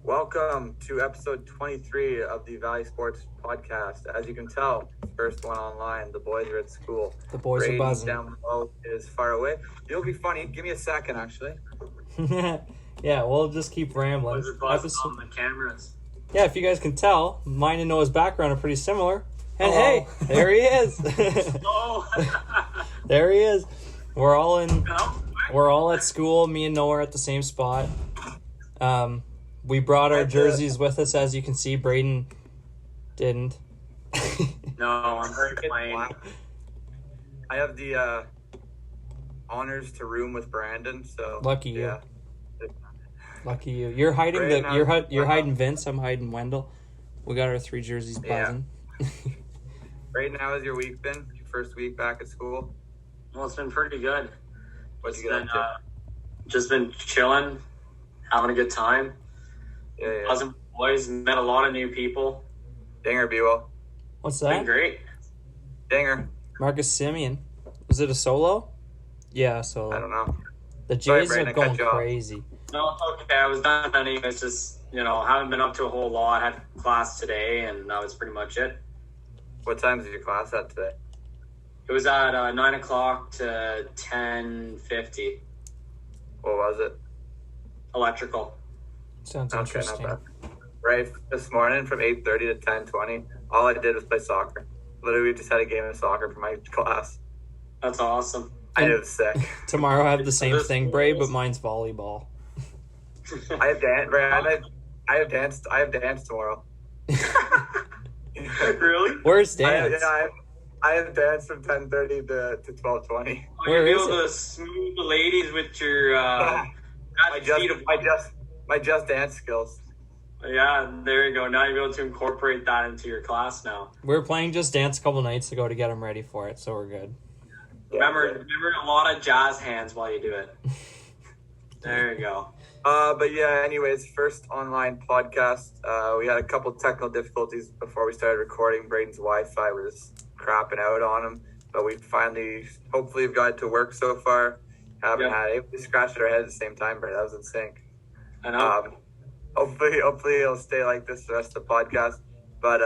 Welcome to episode 23 of the Valley Sports Podcast. As you can tell, first one online. The boys are at school. The boys Brady are buzzing. down below is far away. It'll be funny. Give me a second, actually. Yeah, we'll just keep rambling. Boys are buzzing on the cameras. Yeah, if you guys can tell, mine and Noah's background are pretty similar. And Hello. hey, there he is. Oh, There he is. We're all in. no. We're all at school. Me and Noah are at the same spot. We brought our jerseys with us, as you can see. Braden didn't. No, I'm very plain. I have the honors to room with Brandon, so Lucky you. yeah. Lucky you. You're hiding Braden, you're hiding Vince. I'm hiding Wendell. We got our 3 jerseys buzzing. Brayden, how has your week been? Your first week back at school? Well, it's been pretty good. What'd It's you get been, up just been chilling, having a good time. to? Yeah. Buzzing with boys, met a lot of new people. Dinger, Bewell. What's Been that? great. Dinger. Marcus Simeon. Was it a solo? Yeah, solo. I don't know. The Sorry, Jays Brandon, are I cut going you off. crazy. No, it's okay. I was done anyways. Just, haven't been up to a whole lot. I had class today, and that was pretty much it. What time is your class at today? It was at 9 o'clock to 10:50. What was it? Electrical. Sounds Okay, interesting. not bad. Right, this morning from 8:30 to 10:20, all I did was play soccer. Literally, we just had a game of soccer for my class. That's awesome. I knew it was sick. Tomorrow I have the same This thing, Bray, but is- mine's volleyball. I have dance. Right, I have dance. I have dance tomorrow. Really? Where's I dance? have dance from 10:30 to 12:20. Where You're is able it? to smooth the ladies with your My just dance skills. Yeah, there you go. Now you're able to incorporate that into your class now. We were playing Just Dance a couple nights ago to get him ready for it, so we're good. Remember a lot of jazz hands while you do it. There you go. But yeah, anyways, first online podcast. We had a couple technical difficulties before we started recording. Braden's Wi-Fi was crapping out on him, but we finally, hopefully, have got it to work so far. Haven't had it. We scratched our heads at the same time, Brady. That was in sync. I know. Hopefully it'll stay like this the rest of the podcast. But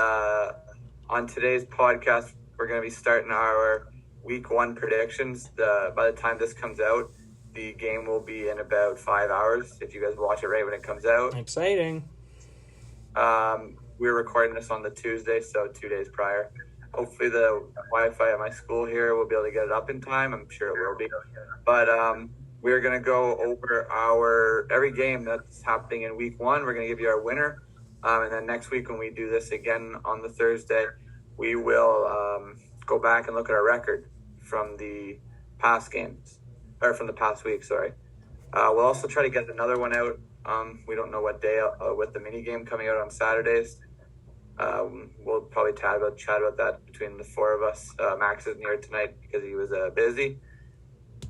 on today's podcast, we're going to be starting our week 1 predictions. By the time this comes out, the game will be in about 5 hours. If you guys watch it right when it comes out. Exciting. We're recording this on the Tuesday, so 2 days prior. Hopefully the Wi-Fi at my school here will be able to get it up in time. I'm sure it will be. But we're going to go over every game that's happening in week 1. We're going to give you our winner. And then next week when we do this again on the Thursday, we will go back and look at our record from the past games. Or from the past week, sorry. We'll also try to get another one out. We don't know what day with the mini game coming out on Saturdays. We'll probably chat about that between the 4 of us. Max isn't here tonight because he was busy.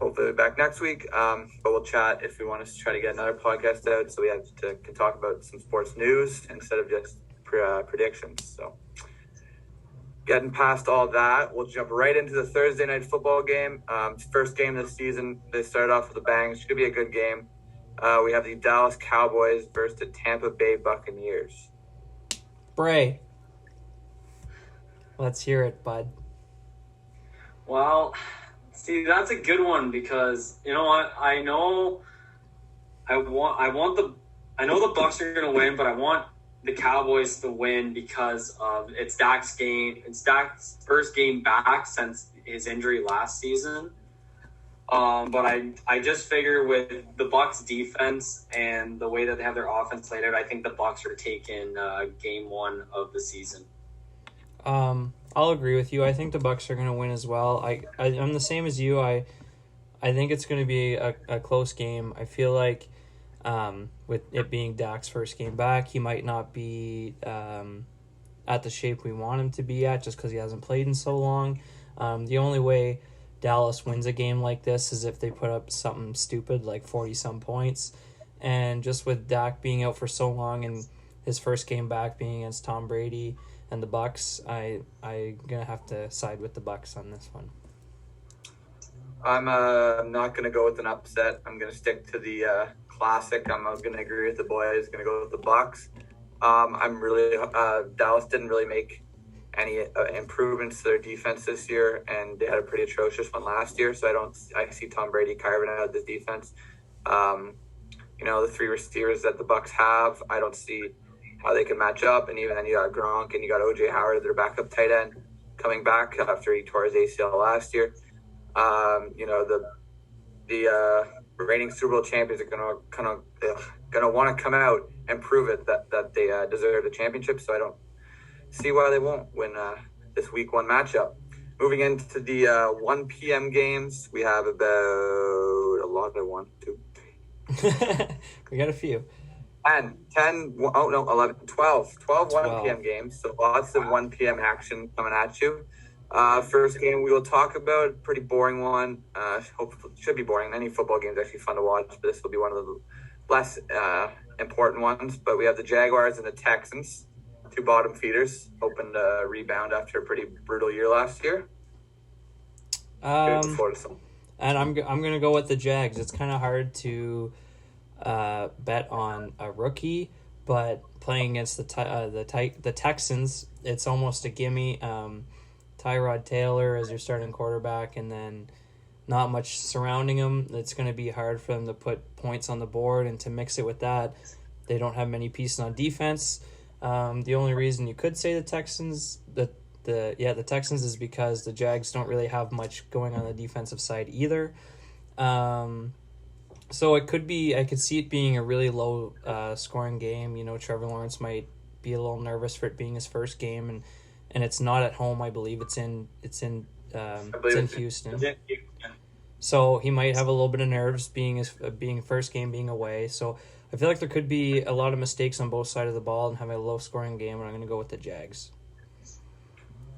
Hopefully we'll be back next week. But we'll chat if we want to try to get another podcast out so we can talk about some sports news instead of just predictions. So getting past all that, we'll jump right into the Thursday night football game. First game of the season. They started off with a bang. Should be a good game. We have the Dallas Cowboys versus the Tampa Bay Buccaneers. Bray. Let's hear it, bud. Well, see, that's a good one because you know what? I know the Bucks are going to win, but I want the Cowboys to win because of it's Dak's game. It's Dak's first game back since his injury last season. But I just figure with the Bucks defense and the way that they have their offense laid out, I think the Bucks are taking game 1 of the season. I'll agree with you. I think the Bucks are going to win as well. I'm the same as you. I think it's going to be a close game. I feel like with it being Dak's first game back, he might not be at the shape we want him to be at just because he hasn't played in so long. The only way Dallas wins a game like this is if they put up something stupid like 40-some points. And just with Dak being out for so long and his first game back being against Tom Brady and the Bucks, I'm gonna have to side with the Bucks on this one. I'm not gonna go with an upset. I'm gonna stick to the classic. I'm going to agree with the boys. Going to go with the Bucks. Dallas didn't really make any improvements to their defense this year, and they had a pretty atrocious one last year. So I see Tom Brady carving out this defense. The three receivers that the Bucks have, I don't see how they can match up. And even then, you got Gronk and you got OJ Howard, their backup tight end, coming back after he tore his ACL last year. The reigning Super Bowl champions are gonna want to come out and prove it that they deserve the championship. So I don't see why they won't win this Week 1 matchup. Moving into the 1 p.m. games, we have about a lot of 1, 2. We got a few. 11, 12 1 p.m. games. So lots of 1 p.m. action coming at you. First game we will talk about, pretty boring one. Hopefully, it should be boring. Any football game is actually fun to watch, but this will be one of the less important ones. But we have the Jaguars and the Texans, two bottom feeders, hoping to rebound after a pretty brutal year last year. And I'm gonna go with the Jags. It's kind of hard to bet on a rookie, but playing against the Texans, it's almost a gimme. Tyrod Taylor as your starting quarterback, and then not much surrounding him. It's going to be hard for them to put points on the board, and to mix it with that, they don't have many pieces on defense. The only reason you could say the Texans, the Texans, is because the Jags don't really have much going on the defensive side either. So it could be, I could see it being a really low scoring game. Trevor Lawrence might be a little nervous for it being his first game, and it's not at home. I believe it's in Houston. So he might have a little bit of nerves being first game being away. So I feel like there could be a lot of mistakes on both sides of the ball and having a low scoring game, and I'm going to go with the Jags.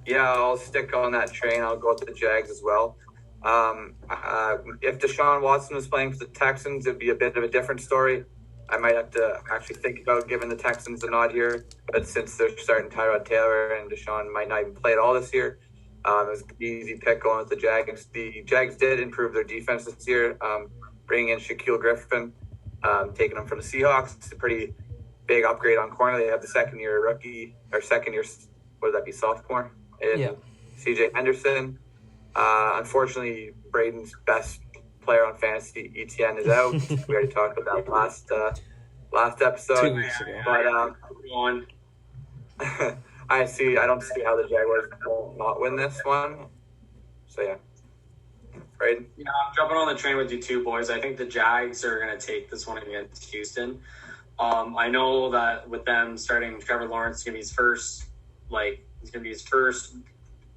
Yeah, I'll stick on that train. I'll go with the Jags as well. If Deshaun Watson was playing for the Texans, it'd be a bit of a different story. I might have to actually think about giving the Texans a nod here. But since they're starting Tyrod Taylor and Deshaun might not even play at all this year, it was an easy pick going with the Jags. The Jags did improve their defense this year, bringing in Shaquille Griffin, taking them from the Seahawks. It's a pretty big upgrade on corner. They have the second-year rookie, or second-year, what would that be, sophomore? CJ Henderson. Unfortunately, Braden's best player on fantasy, ETN, is out. We already talked about that last episode. 2 weeks ago. But I don't see how the Jaguars will not win this one. So yeah. Braden? Yeah, I'm jumping on the train with you too, boys. I think the Jags are going to take this one against Houston. I know that with them starting Trevor Lawrence, it's going to be his first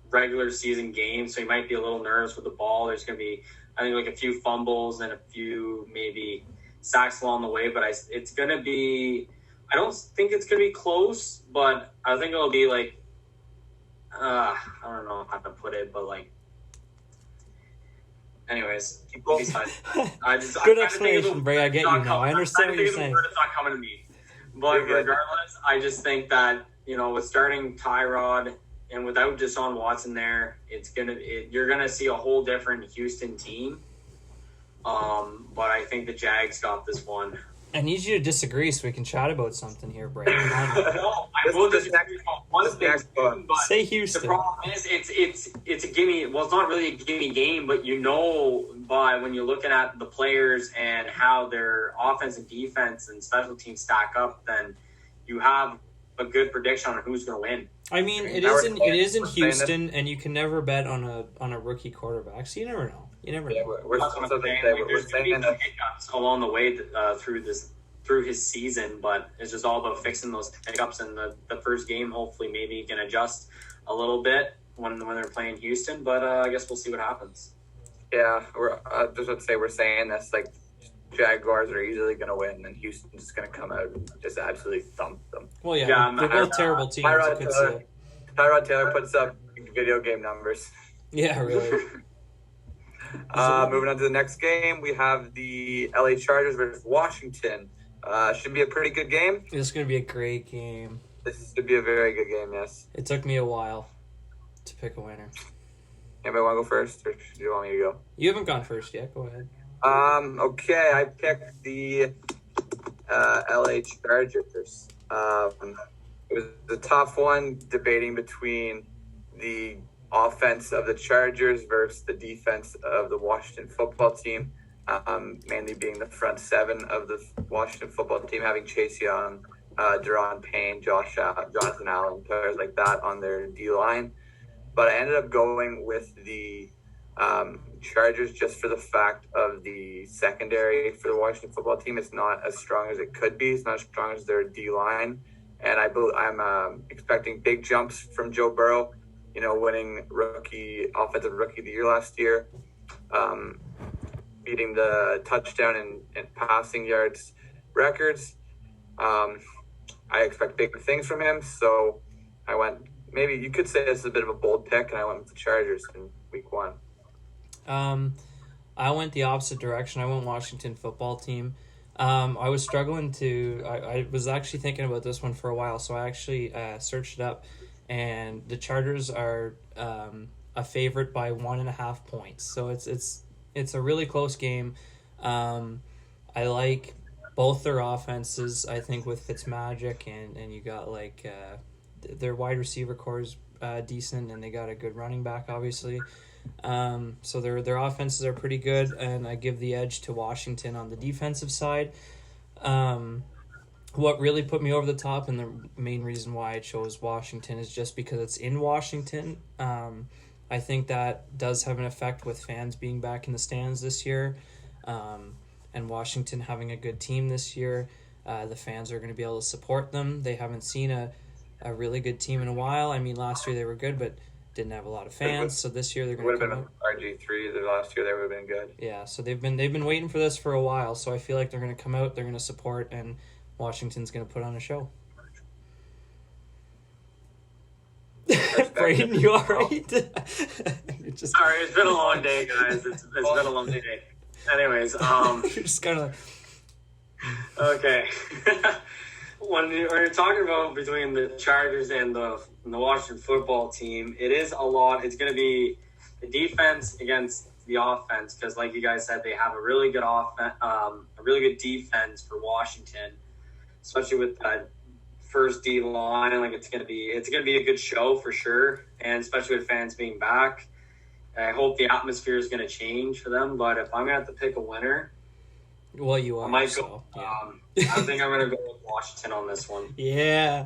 regular season game, so he might be a little nervous with the ball. There's going to be, I think, like a few fumbles and a few maybe sacks along the way, but it's going to be, I don't think it's going to be close, but I think it'll be like, I don't know how to put it, but like, anyways, good explanation, Bray. I get you now. I understand what you're saying. It's not coming to me, but regardless, I just think that with starting Tyrod and without Deshaun Watson there, you're gonna see a whole different Houston team. But I think the Jags got this one. I need you to disagree so we can chat about something here, Bray. No, I will disagree on one thing, but say Houston. The problem is it's a gimme. Well, it's not really a gimme game, but by when you're looking at the players and how their offense and defense and special teams stack up, then you have a good prediction on who's going to win. I mean, it is in Houston, and you can never bet on a rookie quarterback, so you never know. We're saying hiccups along the way through his season, but it's just all about fixing those hiccups in the first game. Hopefully, maybe he can adjust a little bit when they're playing Houston, but I guess we'll see what happens. Yeah, we're saying this like Jaguars are easily going to win, and Houston's just going to come out and just absolutely thump them. Well, yeah they're both terrible teams. Tyrod Taylor puts up video game numbers. Yeah, really. Moving on to the next game, we have the LA Chargers versus Washington. Should be a pretty good game. This is going to be a great game. This should be a very good game, yes. It took me a while to pick a winner. Anybody want to go first, or do you want me to go? You haven't gone first yet. Go ahead. Okay, I picked the LA Chargers. It was a tough one, debating between the offense of the Chargers versus the defense of the Washington football team, mainly being the front seven of the Washington football team, having Chase Young, Deron Payne, Jonathan Allen, players like that on their D-line. But I ended up going with the Chargers just for the fact of the secondary for the Washington football team. It's not as strong as it could be. It's not as strong as their D-line. And I'm expecting big jumps from Joe Burrow, winning offensive rookie of the year last year, beating the touchdown and passing yards records. I expect big things from him. So I went, maybe you could say this is a bit of a bold pick, and I went with the Chargers in week 1. I went the opposite direction. I went Washington football team. I was struggling I was actually thinking about this one for a while, so I actually searched it up, and the Chargers are a favorite by 1.5 points. So it's a really close game. I like both their offenses. I think with Fitzmagic and you got their wide receiver core is decent, and they got a good running back, obviously. So their offenses are pretty good, and I give the edge to Washington on the defensive side. What really put me over the top, and the main reason why I chose Washington, is just because it's in Washington. I think that does have an effect with fans being back in the stands this year, and Washington having a good team this year. The fans are going to be able to support them. They haven't seen a really good team in a while. I mean, last year they were good, but didn't have a lot of fans. So this year they're going to come out. Would have been RG3. The last year they would have been good. Yeah, so they've been waiting for this for a while. So I feel like they're going to come out, they're going to support, and Washington's going to put on a show. Brayden, you all right? Sorry, it's been a long day, guys. It's been a long day. Anyways, you're just kind of okay. When you're talking about between the Chargers and the Washington football team, it is a lot. It's going to be the defense against the offense, because, like you guys said, they have a really good defense for Washington, especially with that first D line. It's going to be a good show for sure, and especially with fans being back. I hope the atmosphere is going to change for them. But if I'm going to have to pick a winner, well, you are. I might go. I think I'm going to go with Washington on this one. Yeah.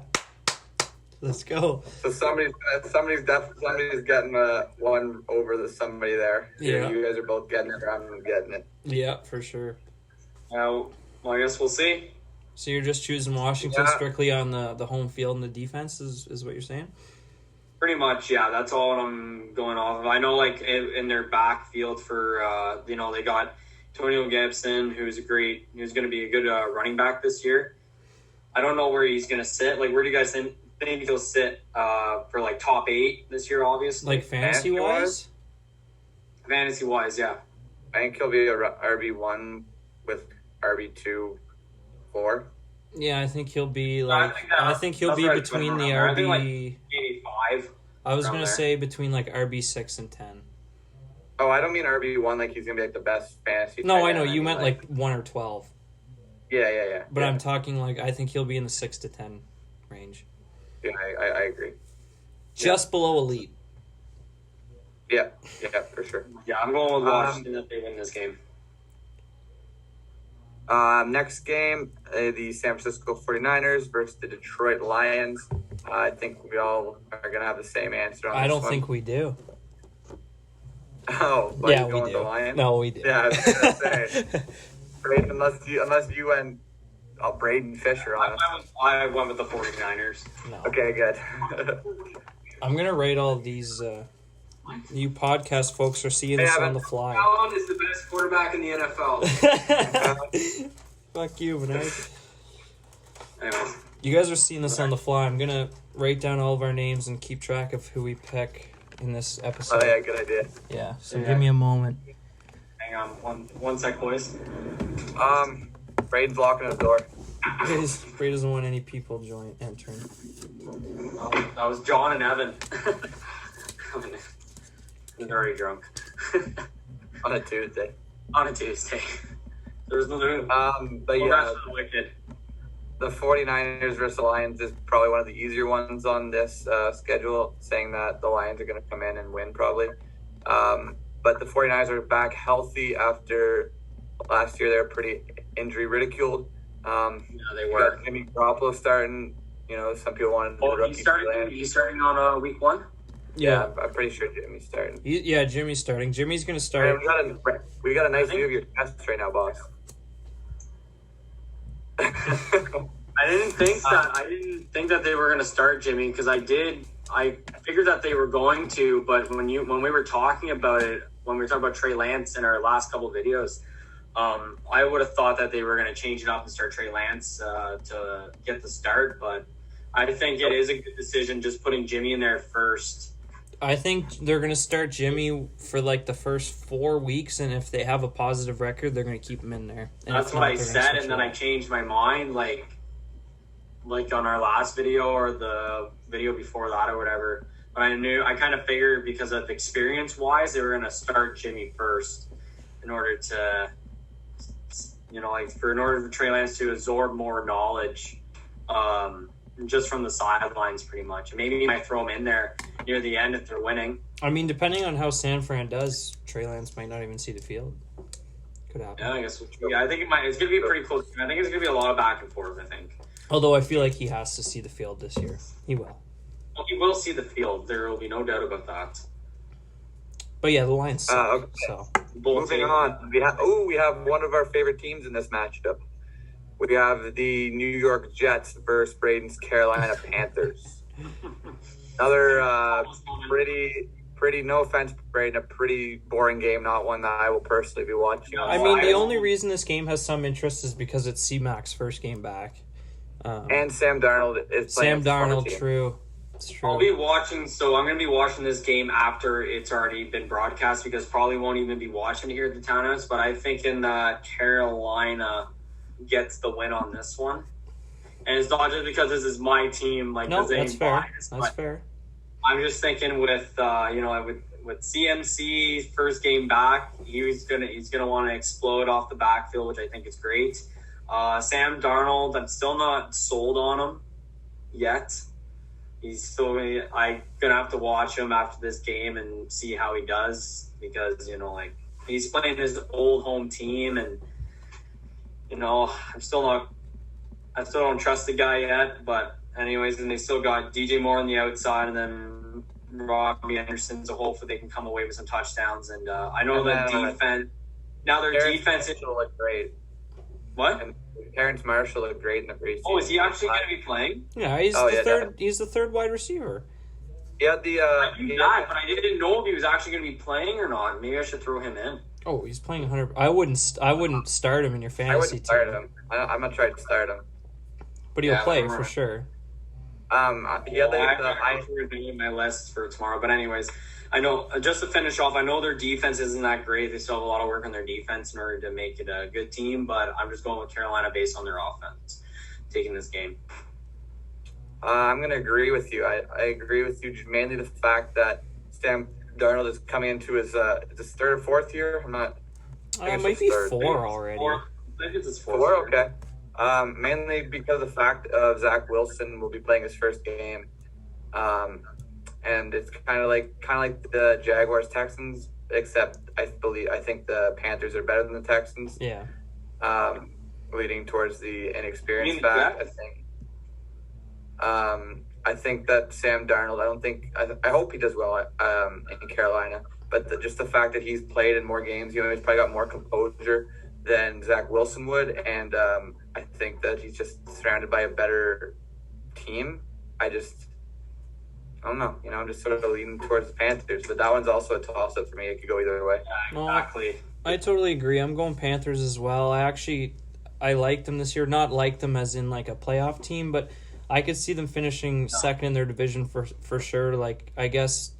Let's go. So somebody's getting one over somebody there. Yeah. You guys are both getting it, or I'm getting it. Yeah, for sure. Well, I guess we'll see. So you're just choosing Washington strictly on the home field and the defense is what you're saying? Pretty much, yeah. That's all I'm going off of. I know, in their backfield for, they got Antonio Gibson, who's going to be a good running back this year. I don't know where he's going to sit. Where do you guys think he'll sit for top 8 this year? Obviously, fantasy wise. Fantasy wise, yeah. I think he'll be a RB1 with RB2, 4. Yeah, I think he'll be I think he'll be between the RB 85. I was gonna say between RB6 and 10. Oh, I don't mean RB1 he's gonna be the best fantasy. No, I know you meant 1 or 12. Yeah. But I'm talking I think he'll be in the 6 to 10 range. Yeah, I agree. Just below elite. Yeah, for sure. Yeah, I'm going with Washington if they win this game. Next game, the San Francisco 49ers versus the Detroit Lions. I think we all are going to have the same answer on this I don't one. think we do. Oh, but yeah, you going we do. with the Lions? No, we do. Yeah, I was going to say. Braden, unless you went Braden Fisher on us. I went with the 49ers. No. Okay, good. I'm going to rate all of these. You podcast folks are seeing this on the fly. Allen is the best quarterback in the NFL. Fuck you, Bernard. Anyways. You guys are seeing this on the fly. I'm going to write down all of our names and keep track of who we pick in this episode. Oh, yeah, good idea. Yeah, so give me a moment. Hang on, one sec, boys. Braden's locking the door. Bray doesn't want any people entering. That was John and Evan. I'm very drunk. On a Tuesday. On a Tuesday. There's no but yeah. Wicked. the 49ers versus the Lions is probably one of the easier ones on this schedule, saying that the Lions are going to come in and win probably. But the 49ers are back healthy after last year. They were pretty injury ridiculed. They were. Jimmy Garoppolo starting. Some people wanted to do he's starting on week 1? Yeah, I'm pretty sure Jimmy's starting. Jimmy's starting. Jimmy's going to start. We got a nice view of your chest right now, boss. I didn't think that they were going to start Jimmy because I figured that they were going to, but when we were talking about it, when we were talking about Trey Lance in our last couple of videos, I would have thought that they were going to change it up and start Trey Lance to get the start, but I think it is a good decision just putting Jimmy in there first. I think they're going to start Jimmy for like the first 4 weeks, and if they have a positive record, they're going to keep him in there. And that's what I said, and then I changed my mind, like on our last video or the video before that or whatever. But I kind of figured because of experience-wise, they were going to start Jimmy first in order to, in order for Trey Lance to absorb more knowledge, just from the sidelines, pretty much. And maybe he might throw him in there near the end if they're winning. I mean, depending on how San Fran does, Trey Lance might not even see the field. Could happen. Yeah, I guess. Yeah, I think it's going to be pretty close. I think it's going to be a lot of back and forth, I think. Although I feel like he has to see the field this year. He will. Well, he will see the field. There will be no doubt about that. But yeah, the Lions. Okay. So moving on, we have one of our favorite teams in this matchup. We have the New York Jets versus Braden's Carolina Panthers. Another pretty, no offense, Braden, a pretty boring game, not one that I will personally be watching. I mean, the only reason this game has some interest is because it's C-Mac's first game back. And Sam Darnold is playing. Sam Darnold, true. It's true. I'll be watching, so I'm going to be watching this game after it's already been broadcast because probably won't even be watching here at the Townhouse, but I'm thinking that Carolina gets the win on this one. And it's not just because this is my team, that's fair. That's fair. I'm just thinking with CMC's first game back, he's gonna want to explode off the backfield, which I think is great. Sam Darnold, I'm still not sold on him yet. I'm gonna have to watch him after this game and see how he does because he's playing his old home team and I still don't trust the guy yet, but anyways, and they still got DJ Moore on the outside and then Robbie Anderson, so hopefully they can come away with some touchdowns. And I know that defense. Now their defense will look great. What? And Terrence Marshall looked great in the preseason. Oh, is he actually going to be playing? Yeah, he's the third. He's the third wide receiver. He had the. I knew that, but I didn't know if he was actually going to be playing or not. Maybe I should throw him in. Oh, he's playing 100. I wouldn't start him in your fantasy I wouldn't start team. him. I'm gonna try to start him. But he'll play for sure. I in my list for tomorrow. But anyways, I know just to finish off, I know their defense isn't that great. They still have a lot of work on their defense in order to make it a good team. But I'm just going with Carolina based on their offense, taking this game. I'm going to agree with you. I agree with you mainly the fact that Sam Darnold is coming into his third or fourth year. I'm not. It might be four already. I think it's his fourth. Four, okay. Mainly because of the fact of Zach Wilson will be playing his first game, and it's kind of like the Jaguars Texans, except I think the Panthers are better than the Texans. Yeah. Leading towards the inexperience fact, I think. I think that Sam Darnold, I hope he does well in Carolina, but just the fact that he's played in more games, he's probably got more composure than Zach Wilson would, and I think that he's just surrounded by a better team. I don't know. I'm just sort of leaning towards the Panthers, but that one's also a toss-up for me. It could go either way. Yeah, exactly. I totally agree. I'm going Panthers as well. I liked them this year. Not like them as in like a playoff team, but I could see them finishing second in their division for sure. Like, I guess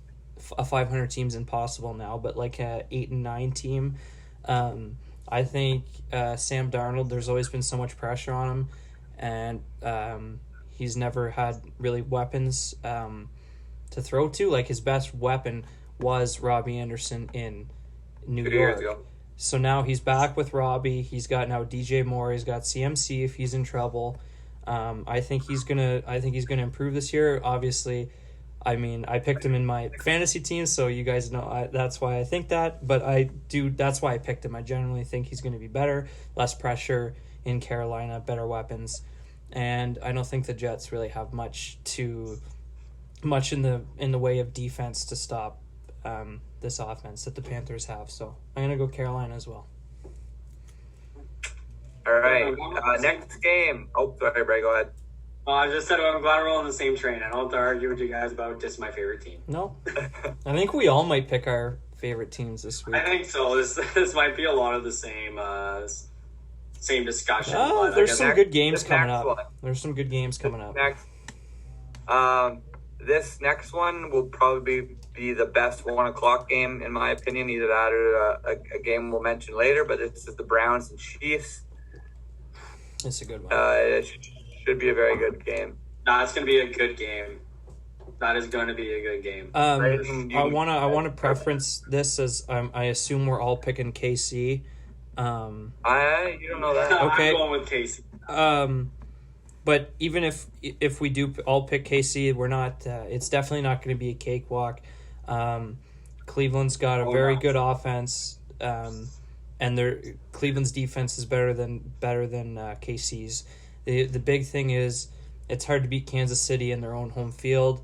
a 500 team's impossible now, but like a 8 and 9 team. I think Sam Darnold, there's always been so much pressure on him, and he's never had really weapons to throw to. Like, his best weapon was Robbie Anderson in New York. So now he's back with Robbie. He's got now DJ Moore. He's got CMC if he's in trouble. I think he's gonna improve this year. Obviously, I mean, I picked him in my fantasy team, so you guys know that's why I think that. But that's why I picked him. I generally think he's going to be better, less pressure in Carolina, better weapons, and I don't think the Jets really have much in the way of defense to stop this offense that the Panthers have. So I'm going to go Carolina as well. All right, next game. Oh, sorry, Bray, go ahead. I just said I'm glad we're all on the same train. I don't have to argue with you guys about just my favorite team. No. I think we all might pick our favorite teams this week. I think so. This might be a lot of the same discussion. There's some good games coming up. There's some good games coming up. This next one will probably be the best 1:00 game, in my opinion. Either that or a game we'll mention later, but this is the Browns and Chiefs. It's a good one. It should be a very good game. It's going to be a good game. That is going to be a good game. I want to preference this as I assume we're all picking KC. You don't know that. Okay. I'm going with KC. But even if we do all pick KC, we're not. It's definitely not going to be a cakewalk. Cleveland's got a very good offense, and Cleveland's defense is better than KC's. The big thing is it's hard to beat Kansas City in their own home field.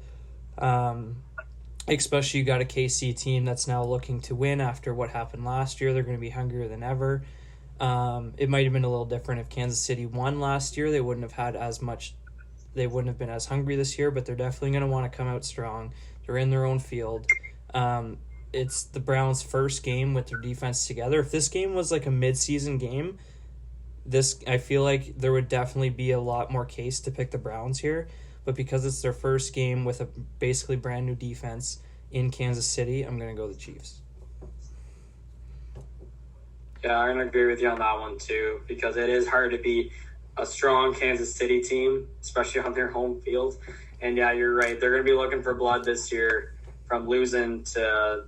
Especially you got a KC team that's now looking to win after what happened last year. They're going to be hungrier than ever. It might have been a little different if Kansas City won last year. They wouldn't have had as much. They wouldn't have been as hungry this year, but they're definitely going to want to come out strong. They're in their own field. It's the Browns' first game with their defense together. If this game was like a mid-season game, I feel like there would definitely be a lot more case to pick the Browns here. But because it's their first game with a basically brand new defense in Kansas City, I'm going to go the Chiefs. Yeah, I'm going to agree with you on that one too, because it is hard to beat a strong Kansas City team, especially on their home field. And yeah, you're right. They're going to be looking for blood this year from losing to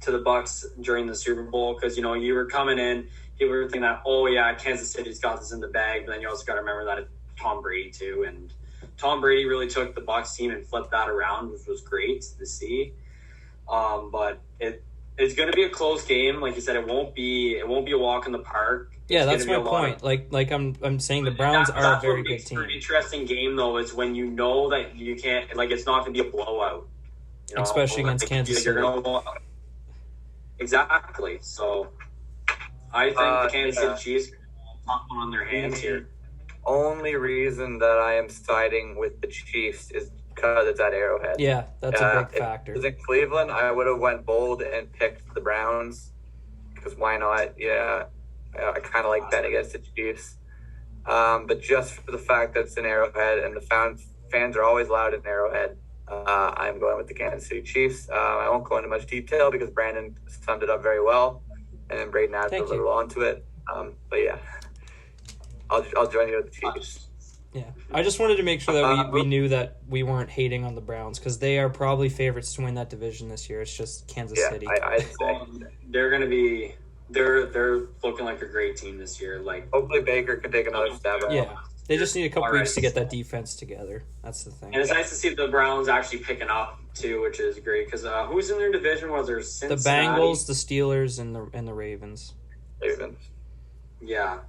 the Bucs during the Super Bowl, because you were coming in, you were thinking that, oh yeah, Kansas City's got this in the bag, but then you also got to remember that it's Tom Brady too, and Tom Brady really took the Bucs team and flipped that around, which was great to see. But it's going to be a close game, like you said. It won't be a walk in the park. Yeah, that's my point. Like I'm saying, the Browns are a very good team. An interesting game though is when you know that you can't, like, it's not going to be a blowout. Especially against Kansas City. Exactly. So I think the Kansas City Chiefs have one on their hands here. Only reason that I am siding with the Chiefs is because it's at Arrowhead. Yeah, that's a big factor. If it was in Cleveland, I would have went bold and picked the Browns, because why not? Yeah, I kind of like betting against the Chiefs. But just for the fact that it's in Arrowhead and the fans are always loud in Arrowhead, I'm going with the Kansas City Chiefs. I won't go into much detail because Brandon summed it up very well, and then Braden added a little onto it. But yeah, I'll join you with the Chiefs. Yeah, I just wanted to make sure that we knew that we weren't hating on the Browns, because they are probably favorites to win that division this year. It's just Kansas City. I'd say they're going to be. They're looking like a great team this year. Like, hopefully Baker can take another stab at it. Yeah, they just need a couple weeks to get that defense together. That's the thing. And it's nice to see the Browns actually picking up too, which is great, because who's in their division? Was there Cincinnati? The Bengals, the Steelers, and the Ravens. Yeah,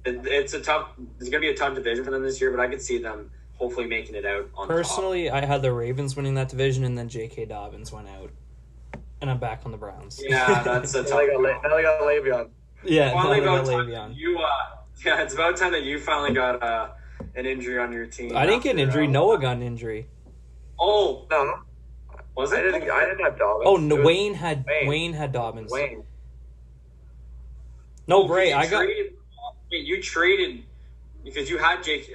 it's going to be a tough division for them this year, but I could see them hopefully making it out on Personally, top. I had the Ravens winning that division, and then J.K. Dobbins went out. And I'm back on the Browns. Yeah, that's a tough one. Now they got Le'Veon. Yeah, finally about Le'Veon. Yeah, it's about time that you finally got an injury on your team. I didn't get an injury. Noah got an injury. Oh. No. Was it? I didn't have Dobbins. Oh, no, Wayne had Dobbins. Wayne. No, Bray, you traded because you had Jake.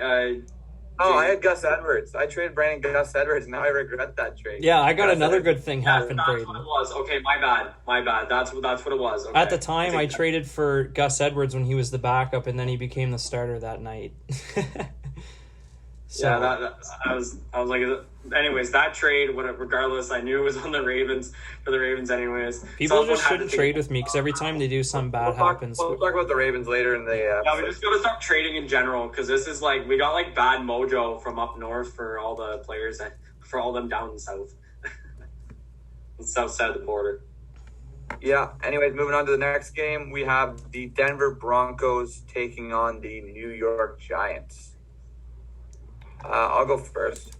I had Gus Edwards. I traded Brandon Gus Edwards. Now I regret that trade. Yeah, I got another good thing happen, Braden. That's what it was. Okay, my bad. That's what it was. Okay. At the time, I traded for Gus Edwards when he was the backup, and then he became the starter that night. So, yeah, I was like, anyways, that trade, regardless, I knew it was on the Ravens for the Ravens, anyways. people Someone just had to shouldn't take- trade with me because every time they do something bad happens. We'll talk about the Ravens later in the. Yeah, we just gotta stop trading in general because this is like we got like bad mojo from up north for all the players and for all them down south, the south side of the border. Yeah. Anyways, moving on to the next game, we have the Denver Broncos taking on the New York Giants. I'll go first.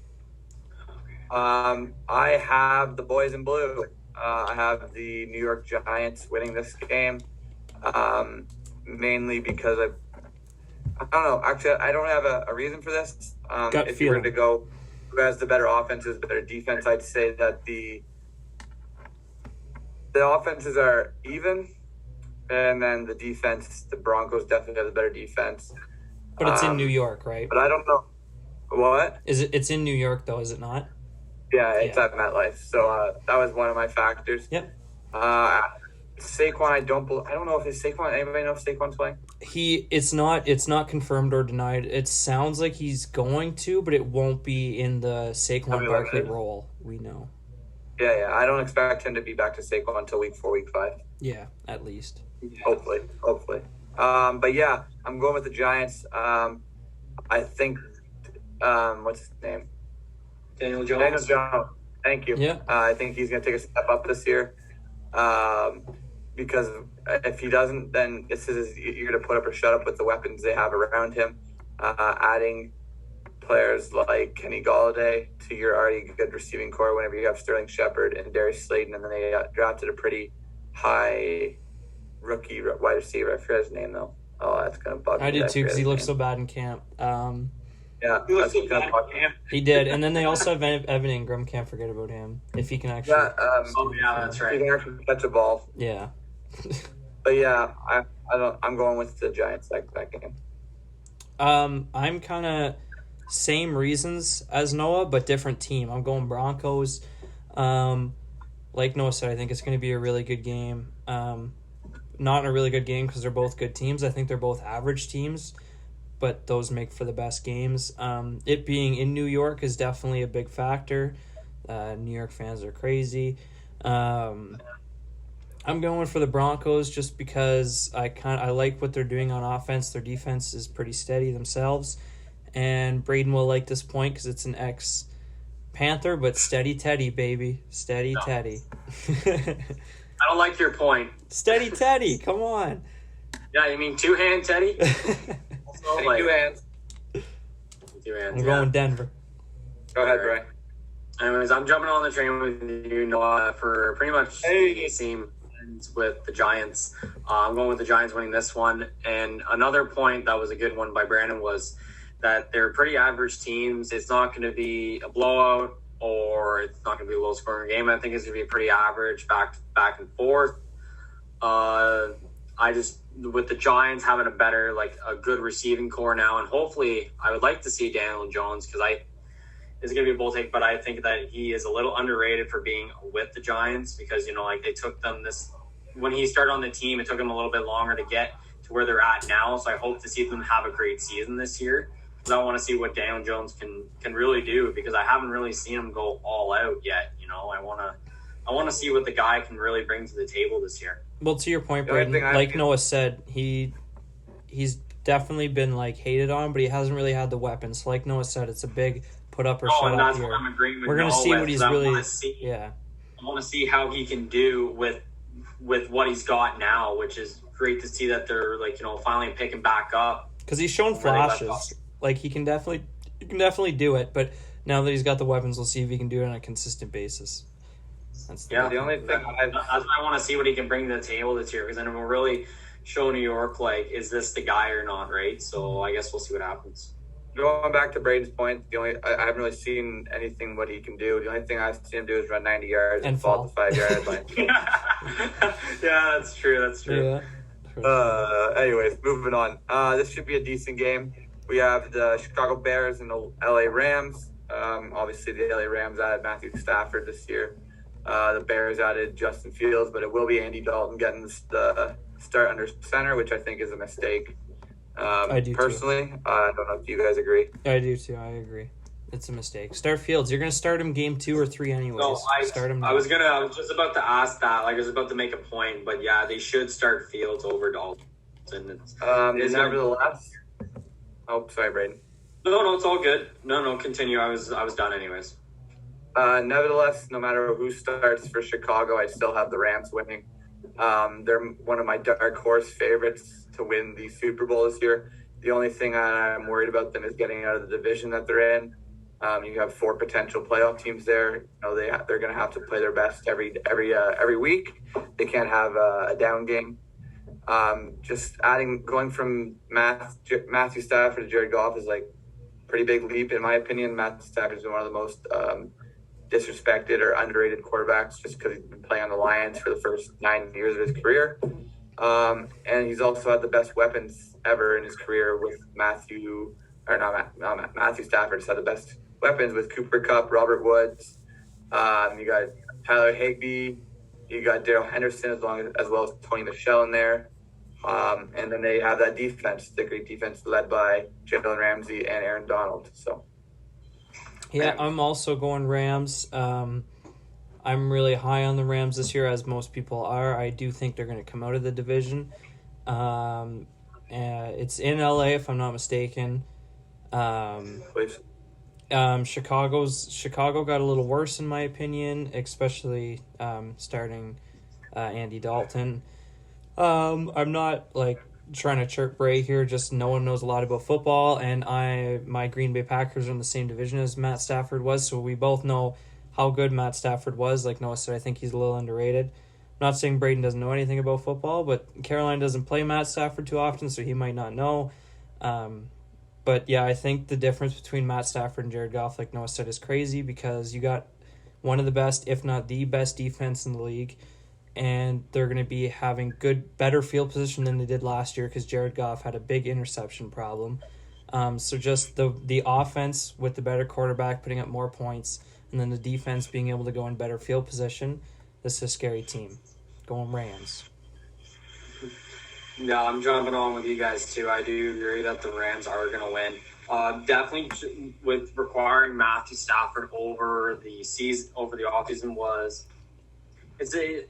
I have the boys in blue. I have the New York Giants winning this game, mainly because I don't know. Actually, I don't have a reason for this. If you were to go who has the better offenses, better defense, I'd say that the offenses are even, and then the defense, the Broncos definitely have the better defense. But it's in New York, right? But I don't know. What? Is it? It's in New York, though, is it not? Yeah, it's at MetLife. So that was one of my factors. Yep. Saquon, I don't know if it's Saquon. Anybody know if Saquon's playing? It's not confirmed or denied. It sounds like he's going to, but it won't be in the Saquon Barkley role. We know. Yeah. I don't expect him to be back to Saquon until week 4, week 5. Yeah, at least. Hopefully. But yeah, I'm going with the Giants. I think. What's his name? Daniel Jones. Thank you. Yeah. I think he's going to take a step up this year. Because if he doesn't, then you're going to put up or shut up with the weapons they have around him. Adding players like Kenny Golladay to your already good receiving core whenever you have Sterling Shepard and Darius Slayton, and then they drafted a pretty high rookie wide receiver. I forget his name, though. Oh, that's going to bug me. I did, too, because he looked so bad in camp. Yeah, that's so bad. He did, and then they also have Evan Ingram. Can't forget about him if he can actually. Yeah, that's right. He can actually catch a ball. Yeah. But yeah, I'm going with the Giants that game. I'm kind of same reasons as Noah, but different team. I'm going Broncos. Like Noah said, I think it's going to be a really good game. Not a really good game because they're both good teams. I think they're both average teams, but those make for the best games. It being in New York is definitely a big factor. New York fans are crazy. I'm going for the Broncos just because I like what they're doing on offense. Their defense is pretty steady themselves, and Braden will like this point because it's an ex-Panther, but steady Teddy, baby, steady Teddy. I don't like your point. Steady Teddy, come on. Yeah, you mean two-hand Teddy? Also, like, 2 hands. 2 hands. I'm going Denver. Go ahead, Brian. Anyways, I'm jumping on the train with you, Noah, for pretty much the same ends with the Giants. I'm going with the Giants winning this one. And another point that was a good one by Brandon was that they're pretty average teams. It's not going to be a blowout or it's not going to be a low-scoring game. I think it's going to be pretty average, back and forth. With the Giants having a good receiving core now, and hopefully I would like to see Daniel Jones because it's going to be a bold take, but I think that he is a little underrated for being with the Giants because, they took them when he started on the team, it took him a little bit longer to get to where they're at now. So I hope to see them have a great season this year because I want to see what Daniel Jones can really do because I haven't really seen him go all out yet. I want to see what the guy can really bring to the table this year. Well, to your point, Braden, like Noah said, he's definitely been hated on, but he hasn't really had the weapons. Like Noah said, it's a big put up or shut up here. I'm agreeing with We're going to see what he's really. I want to see how he can do with what he's got now, which is great to see that they're finally picking back up. Because he's shown flashes. He can definitely do it, but now that he's got the weapons, we'll see if he can do it on a consistent basis. The only thing that's why I want to see what he can bring to the table this year because then it will really show New York is this the guy or not, right? So I guess we'll see what happens. Going back to Braden's point, I haven't really seen anything what he can do. The only thing I've seen him do is run 90 yards and fall at the 5-yard line. Yeah, that's true. Yeah. Anyways, moving on. This should be a decent game. We have the Chicago Bears and the LA Rams. Obviously, the LA Rams added Matthew Stafford this year. The Bears added Justin Fields, but it will be Andy Dalton getting the start under center, which I think is a mistake. I do personally. I don't know if you guys agree. I do too. I agree. It's a mistake. Start Fields. You're going to start him game 2 or 3 anyways. No, Start him now. I was just about to ask that. Like, I was about to make a point, but yeah, they should start Fields over Dalton. Nevertheless. Oh, sorry, Braden. No, it's all good. No, continue. I was done anyways. Nevertheless, no matter who starts for Chicago, I still have the Rams winning. They're one of my dark horse favorites to win the Super Bowl this year. The only thing I'm worried about them is getting out of the division that they're in. You have 4 potential playoff teams there. You know, they're going to have to play their best every week. They can't have a down game. Going from Matthew Stafford to Jared Goff is like a pretty big leap in my opinion. Matthew Stafford is one of the most disrespected or underrated quarterbacks just because he's been playing on the Lions for the first 9 years of his career. And he's also had the best weapons ever in his career with Matthew Stafford has had the best weapons with Cooper Kupp, Robert Woods. You got Tyler Higbee. You got Darrell Henderson as well as Tony Michel in there. And then they have that defense, the great defense led by Jalen Ramsey and Aaron Donald. So, yeah, I'm also going Rams. I'm really high on the Rams this year, as most people are. I do think they're going to come out of the division. It's in LA, if I'm not mistaken. Chicago got a little worse in my opinion, especially starting Andy Dalton. I'm not like trying to chirp Bray here, just no one knows a lot about football, and my Green Bay Packers are in the same division as Matt Stafford was, so we both know how good Matt Stafford was. Like Noah said, I think he's a little underrated. I'm not saying Braden doesn't know anything about football, but Carolina doesn't play Matt Stafford too often, so he might not know. But yeah, I think the difference between Matt Stafford and Jared Goff, like Noah said, is crazy because you got one of the best, if not the best defense in the league, and they're going to be having better field position than they did last year because Jared Goff had a big interception problem. So just the offense with the better quarterback putting up more points, and then the defense being able to go in better field position, this is a scary team. Going Rams. Yeah, I'm jumping on with you guys too. I do agree that the Rams are going to win. Definitely with requiring Matthew Stafford over the offseason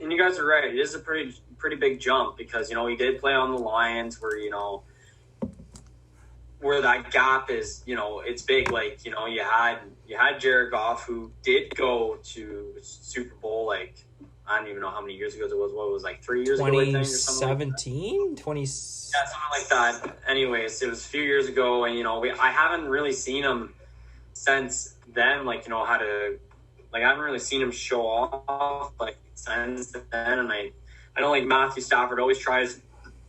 and you guys are right. It is a pretty big jump because, he did play on the Lions where that gap is, it's big. Like, you had Jared Goff who did go to Super Bowl, like, I don't even know how many years ago it was. What was like 3 years ago? 2017? 20... Yeah, something like that. Anyways, it was a few years ago, and I haven't really seen him since then. Like, I haven't really seen him show off like since then. And I know like Matthew Stafford always tries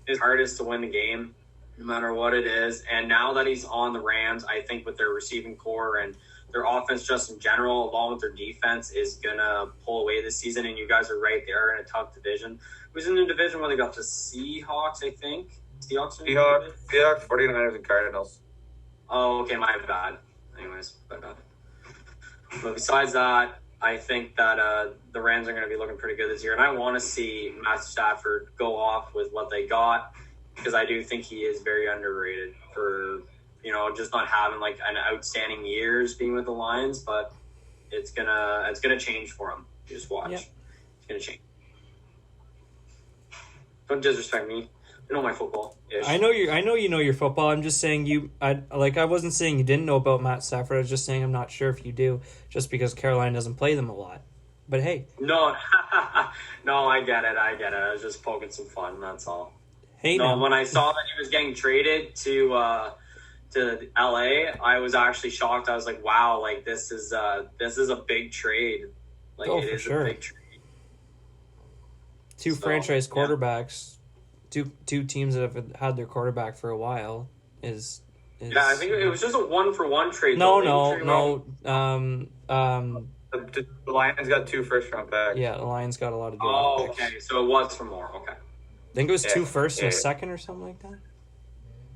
his hardest to win the game, no matter what it is. And now that he's on the Rams, I think with their receiving core and their offense just in general, along with their defense, is going to pull away this season. And you guys are right. They are in a tough division. Who's in the division where they got the Seahawks, I think? Seahawks, 49ers, and Cardinals. Oh, okay. My bad. Anyways, but besides that, I think that the Rams are going to be looking pretty good this year. And I want to see Matt Stafford go off with what they got because I do think he is very underrated for – just not having like an outstanding years being with the Lions, but it's gonna change for him. You just watch. Yep. It's gonna change. Don't disrespect me. I know my football. I know you know your football. I'm just saying I wasn't saying you didn't know about Matt Stafford. I was just saying I'm not sure if you do, just because Carolina doesn't play them a lot. But hey. No, no, I get it. I was just poking some fun. That's all. Hey, when I saw that he was getting traded to LA, I was actually shocked. I was like, wow, like this is a big trade. Like it is a big trade. Two franchise quarterbacks, two teams that have had their quarterback for a while is yeah, I think it was just a 1-for-1 trade. No. The Lions got 2 first-round picks. Yeah, the Lions got a lot of good picks. Okay, so it was for more. Okay. I think it was 2 firsts and a second or something like that.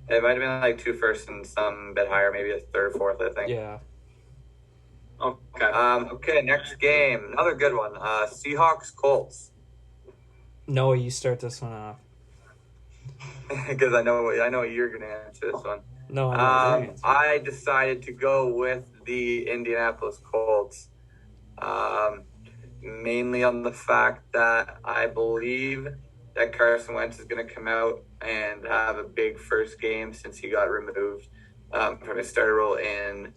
It might have been like 2 firsts and some bit higher, maybe a third or fourth, I think. Yeah. Okay. Okay, next game. Another good one. Seahawks Colts. No, you start this one off. because I know what you're going to answer this one. No, I know. I decided to go with the Indianapolis Colts, mainly on the fact that I believe that Carson Wentz is going to come out and have a big first game since he got removed from his starter role in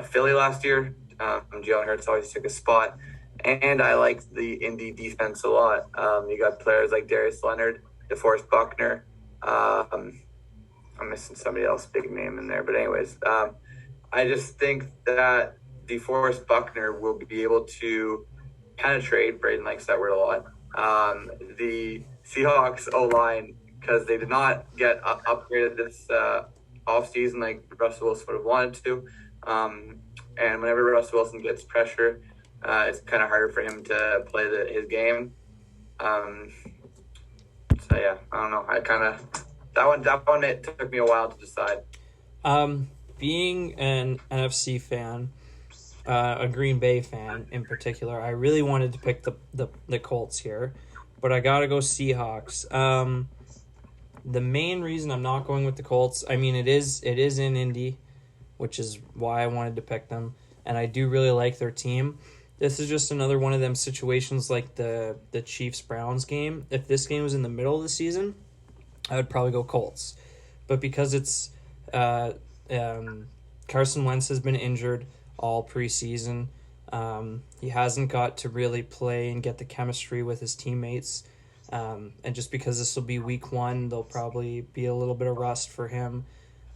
Philly last year. Jalen Hurts always took a spot. And I like the Indy defense a lot. You got players like Darius Leonard, DeForest Buckner. I'm missing somebody else, big name in there. But anyways, I just think that DeForest Buckner will be able to penetrate. Braden likes that word a lot. The Seahawks O-line, because they did not get upgraded this offseason like Russell Wilson would have wanted to. And whenever Russell Wilson gets pressure, it's kind of harder for him to play his game. So yeah, I don't know. I kind of that one it took me a while to decide. Being an NFC fan, a Green Bay fan in particular, I really wanted to pick the Colts here, but I gotta go Seahawks. The main reason I'm not going with the Colts, I mean, it is in Indy, which is why I wanted to pick them, and I do really like their team. This is just another one of them situations like the Chiefs-Browns game. If this game was in the middle of the season, I would probably go Colts. But because it's Carson Wentz has been injured all preseason, he hasn't got to really play and get the chemistry with his teammates. And just because this will be week 1, there'll probably be a little bit of rust for him,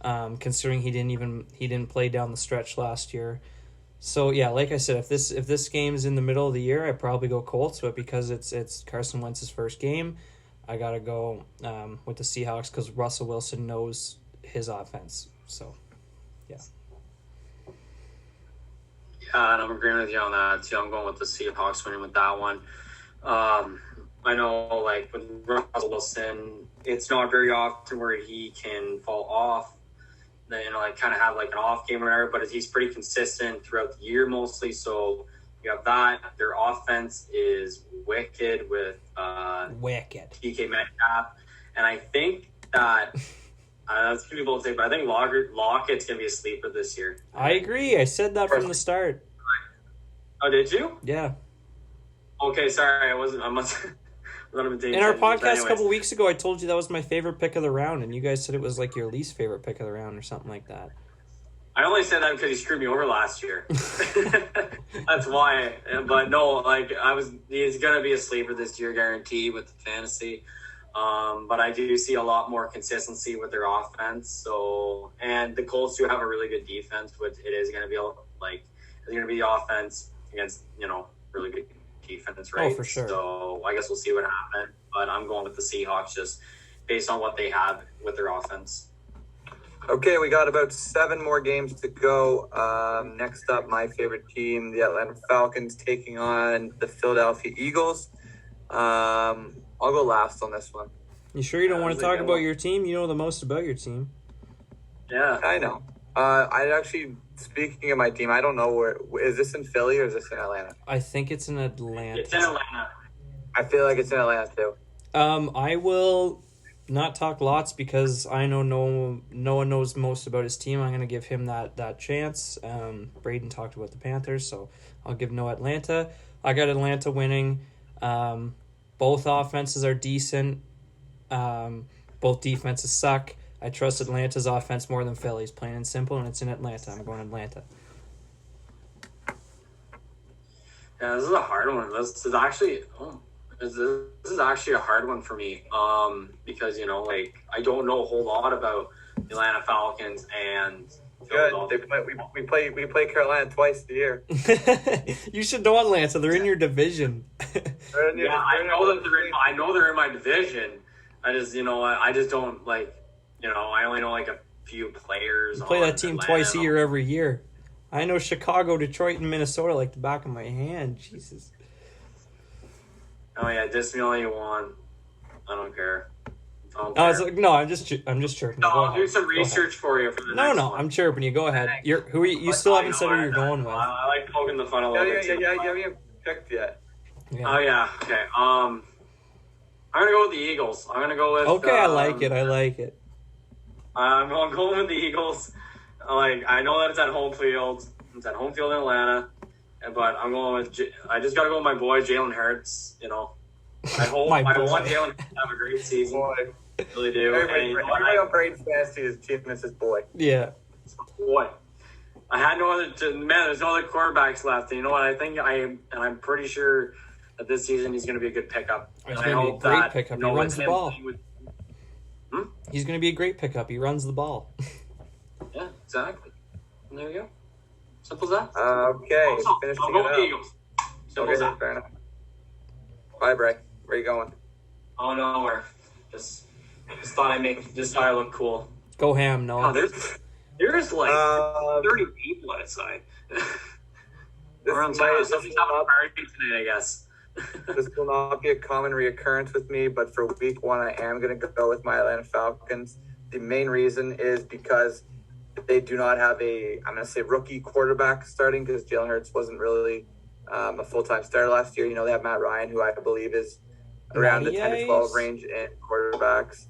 considering he didn't play down the stretch last year. So yeah, like I said, if this game's in the middle of the year, I'd probably go Colts. But because it's Carson Wentz's first game, I gotta go with the Seahawks because Russell Wilson knows his offense. So yeah. Yeah, and I'm agreeing with you on that too. I'm going with the Seahawks winning with that one. I know, like with Russell Wilson, it's not very often where he can fall off. Like kind of have like an off game or whatever, but he's pretty consistent throughout the year mostly. So you have that. Their offense is wicked with DK Metcalf, and I think that that's gonna be bold to say, but I think Lockett's gonna be a sleeper this year. I agree. I said that from the start. Oh, did you? Yeah. Okay, sorry, I must. In our podcast a couple weeks ago, I told you that was my favorite pick of the round, and you guys said it was like your least favorite pick of the round or something like that. I only said that because he screwed me over last year. That's why. But no, like he's gonna be a sleeper this year, guaranteed with the fantasy. But I do see a lot more consistency with their offense. So, and the Colts do have a really good defense, which it is gonna be the offense against really good defense, right? Oh, for sure. So I guess we'll see what happens. But I'm going with the Seahawks just based on what they have with their offense. Okay, we got about 7 more games to go. Next up, my favorite team, the Atlanta Falcons, taking on the Philadelphia Eagles. I'll go last on this one. You sure you don't want to talk about your team? You know the most about your team. Yeah, I know. Speaking of my team, I don't know where is this in Philly or is this in Atlanta? I think it's in Atlanta. It's in Atlanta. I feel like it's in Atlanta too. I will not talk lots because I know no one knows most about his team. I'm going to give him that chance. Braden talked about the Panthers, so I'll give no Atlanta. I got Atlanta winning. Both offenses are decent. Both defenses suck. I trust Atlanta's offense more than Philly's, plain and simple, and it's in Atlanta. I'm going Atlanta. Yeah, this is a hard one. This is actually a hard one for me. Because I don't know a whole lot about the Atlanta Falcons and Philadelphia. We play Carolina twice a year. You should know Atlanta. They're in your division. I know that I know they're in my division. I just I just don't like. I only know like a few players. You play that team Atlanta. twice a year every year. I know Chicago, Detroit, and Minnesota like the back of my hand. Jesus. Oh yeah, diss me all you want. I don't care. I'm just chirping. No, I'll do some research for you for the next one. I'm chirping you. Go ahead. You still haven't said who you're going with. I like poking the fun a little bit. Yeah, you haven't picked yet. Yeah. Oh yeah. Okay. I'm gonna go with the Eagles. I'm gonna go with. Okay, I like it. I like it. I'm going with the Eagles. Like, I know that it's at home field. It's at home field in Atlanta, but I'm going with. I just gotta go with my boy Jalen Hurts. You know, I hope I want Jalen to have a great season. Boy. I really do. Everybody on Brady's fantasy is Chief Mrs. Boy. Yeah. Boy, I had no other. Man, there's no other quarterbacks left. And you know what? I'm pretty sure that this season he's going to be a good pickup. He's going to be a great pickup. He runs the ball. He's going to be a great pickup. He runs the ball. Yeah, exactly. And there you go. Simple as that. Okay. I'll go with the Eagles. Simple as that. Fair enough. Bye, Bray. Where are you going? Oh, nowhere. Just thought I look cool. Go ham, Noah. Oh, there's like 30 people outside. Somebody's having a party tonight, I guess. This will not be a common reoccurrence with me, but for week 1, I am going to go with my Atlanta Falcons. The main reason is because they do not have I'm going to say rookie quarterback starting, because Jalen Hurts wasn't really a full-time starter last year. You know, they have Matt Ryan, who I believe is around the 10 to 12 range in quarterbacks.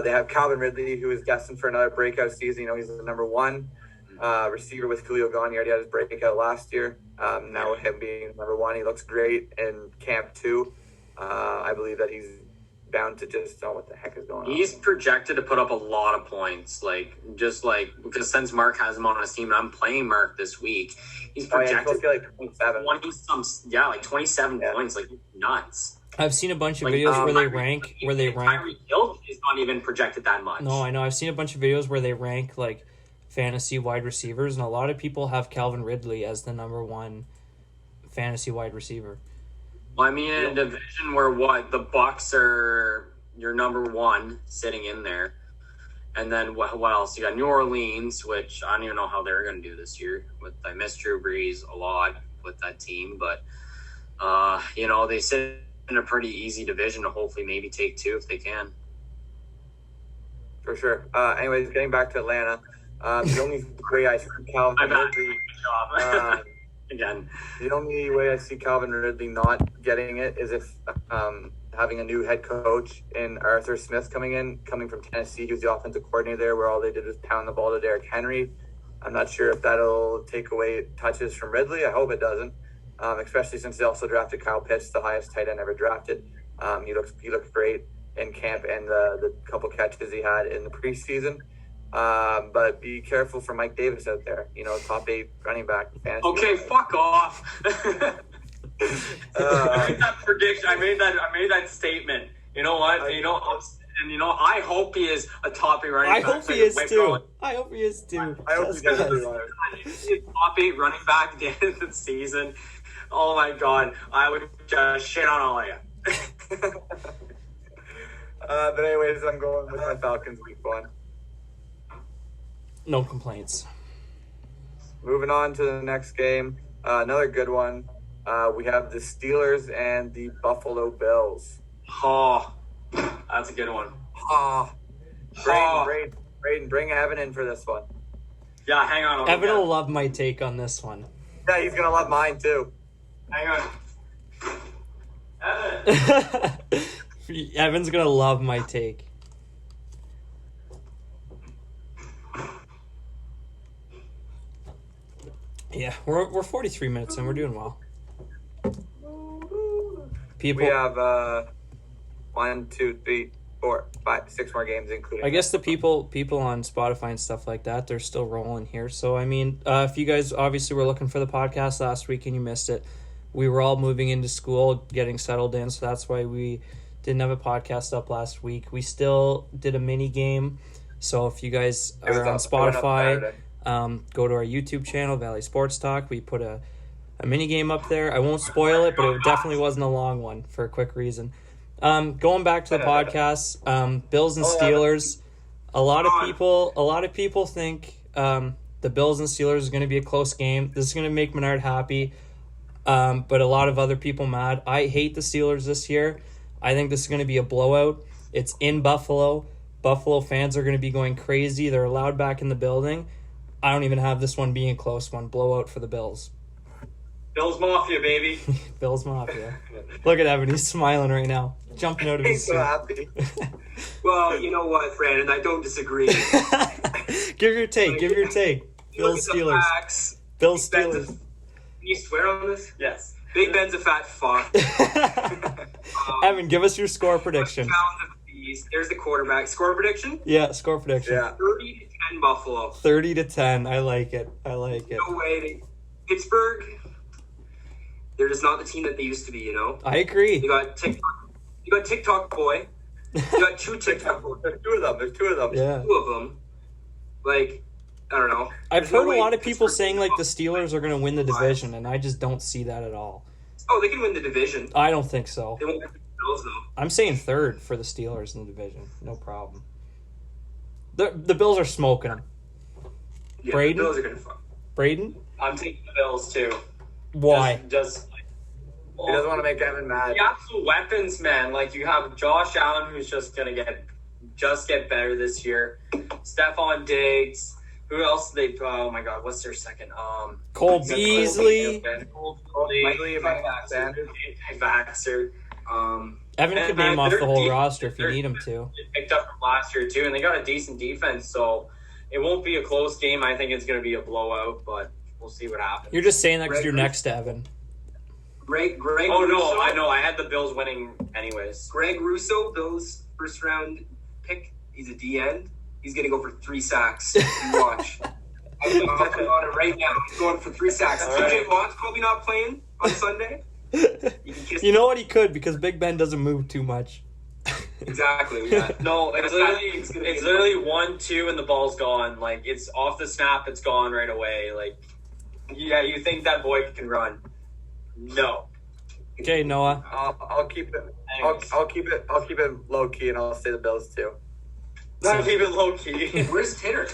They have Calvin Ridley, who is destined for another breakout season. You know, he's the number 1 receiver with Julio gone. He already had his breakout last year. Now with him being number 1, he looks great in camp 2. I believe that he's bound to just know what the heck is going on. He's projected to put up a lot of points, because since Mark has him on his team, and I'm playing Mark this week, he's projected to be like 27. 27 points, like nuts. I've seen a bunch of videos where they rank. Tyreek Hill is not even projected that much. No, I know. I've seen a bunch of videos where they rank like fantasy wide receivers, and a lot of people have Calvin Ridley as the number 1 fantasy wide receiver. Well, I mean, in a division where the Bucks are your number 1 sitting in there, and then what else? You got New Orleans, which I don't even know how they're going to do this year. I miss Drew Brees a lot with that team, but they sit in a pretty easy division to hopefully maybe take 2 if they can. For sure. Anyways, getting back to Atlanta, the only way I see Calvin Ridley again. The only way I see Calvin Ridley not getting it is if having a new head coach in Arthur Smith coming from Tennessee. He was the offensive coordinator there, where all they did was pound the ball to Derrick Henry. I'm not sure if that'll take away touches from Ridley. I hope it doesn't. Especially since they also drafted Kyle Pitts, the highest tight end ever drafted. He looked great in camp and the couple catches he had in the preseason. But be careful for Mike Davis out there. You know, top 8 running back. Okay, fuck off. I made that prediction. I made that statement. You know what? I hope he is a top 8 running back. I hope he is too. I hope he is too. I hope he does. He's a top 8 running back at the end of the season. Oh my God, I would just shit on all of you. But anyways, I'm going with my Falcons week 1. No complaints. Moving on to the next game, another good one. We have the Steelers and the Buffalo Bills. Oh, that's a good one. Braden, bring Evan in for this one. Yeah, hang on. Evan will love my take on this one. Yeah, he's gonna love mine too. Hang on. Evan's gonna love my take. Yeah, we're 43 minutes in. We're doing well. We have 1, 2, 3, 4, 5, 6 more games, including. I guess the people on Spotify and stuff like that, they're still rolling here. So I mean, if you guys obviously were looking for the podcast last week and you missed it, we were all moving into school, getting settled in, so that's why we didn't have a podcast up last week. We still did a mini game, so if you guys are on Spotify, go to our YouTube channel, Valley Sports Talk. We put a mini game up there. I won't spoil it, but it definitely wasn't a long one for a quick reason. Going back to the podcast, Bills and Steelers. A lot of people think the Bills and Steelers is going to be a close game. This is going to make Menard happy, but a lot of other people mad. I hate the Steelers this year. I think this is going to be a blowout. It's in Buffalo. Buffalo fans are going to be going crazy. They're allowed back in the building. I don't even have this one being a close one. Blowout for the Bills. Bills Mafia, baby. Bills Mafia. Look at Evan. He's smiling right now. jumping out of He's his so seat. happy. Well, you know what, Brandon? I don't disagree. Give your take. You look Bills at the Steelers. facts. Bills Ben's a- Steelers. Can you swear on this? Yes. Big Ben's a fat fuck. Evan, give us your score prediction. There's the quarterback. Score prediction? Yeah, score prediction. Yeah. 30-10 Buffalo. 30-10. I like it. No way. Pittsburgh, they're just not the team that they used to be, you know? I agree. You got TikTok boy. You got two TikTok boys. There's two of them. Yeah. Two of them. Like, I don't know. I've There's no heard a way lot of people Pittsburgh saying can like the fuck Steelers are going to win the Five. division, and I just don't see that at all. Oh, they can win the division. I don't think so. They won't get the Bills, though. I'm saying third for the Steelers in the division. No problem. The Bills are smoking them. Yeah, Braden? the Bills are going to fuck. Braden? I'm taking the Bills too. Why? Just He doesn't want to make Evan mad. you have some weapons, man. Like you have Josh Allen, who's just gonna get better this year. Stephon Diggs. Who else did they? Oh my God, what's their second? Cole Beasley. Cole Beasley, Vaxer. Evan could And, name off the they're whole deep. roster if you They're- need him to. They picked up from last year too, and they got a decent defense. So it won't be a close game. I think it's gonna be a blowout, but we'll see what happens. You're just saying that because you're next to Evan. Greg Oh no, Russo, I know. I had the Bills winning anyways. Greg Russo, Bills first round pick. He's a D end. He's gonna go for 3 sacks. You watch. I'm talking about it right now. He's going for 3 sacks. All TJ right. Watt's probably not playing on Sunday. You can kiss You know what? He could because Big Ben doesn't move too much. exactly. Yeah. No, it's It's gonna be it's literally 1-2 and the ball's gone. Like it's off the snap, it's gone right away. Like, yeah, you think that boy can run? No. Okay, Noah. I'll keep it. I'll keep it low key, and I'll say the Bills too. Not even low key. Where's Titter?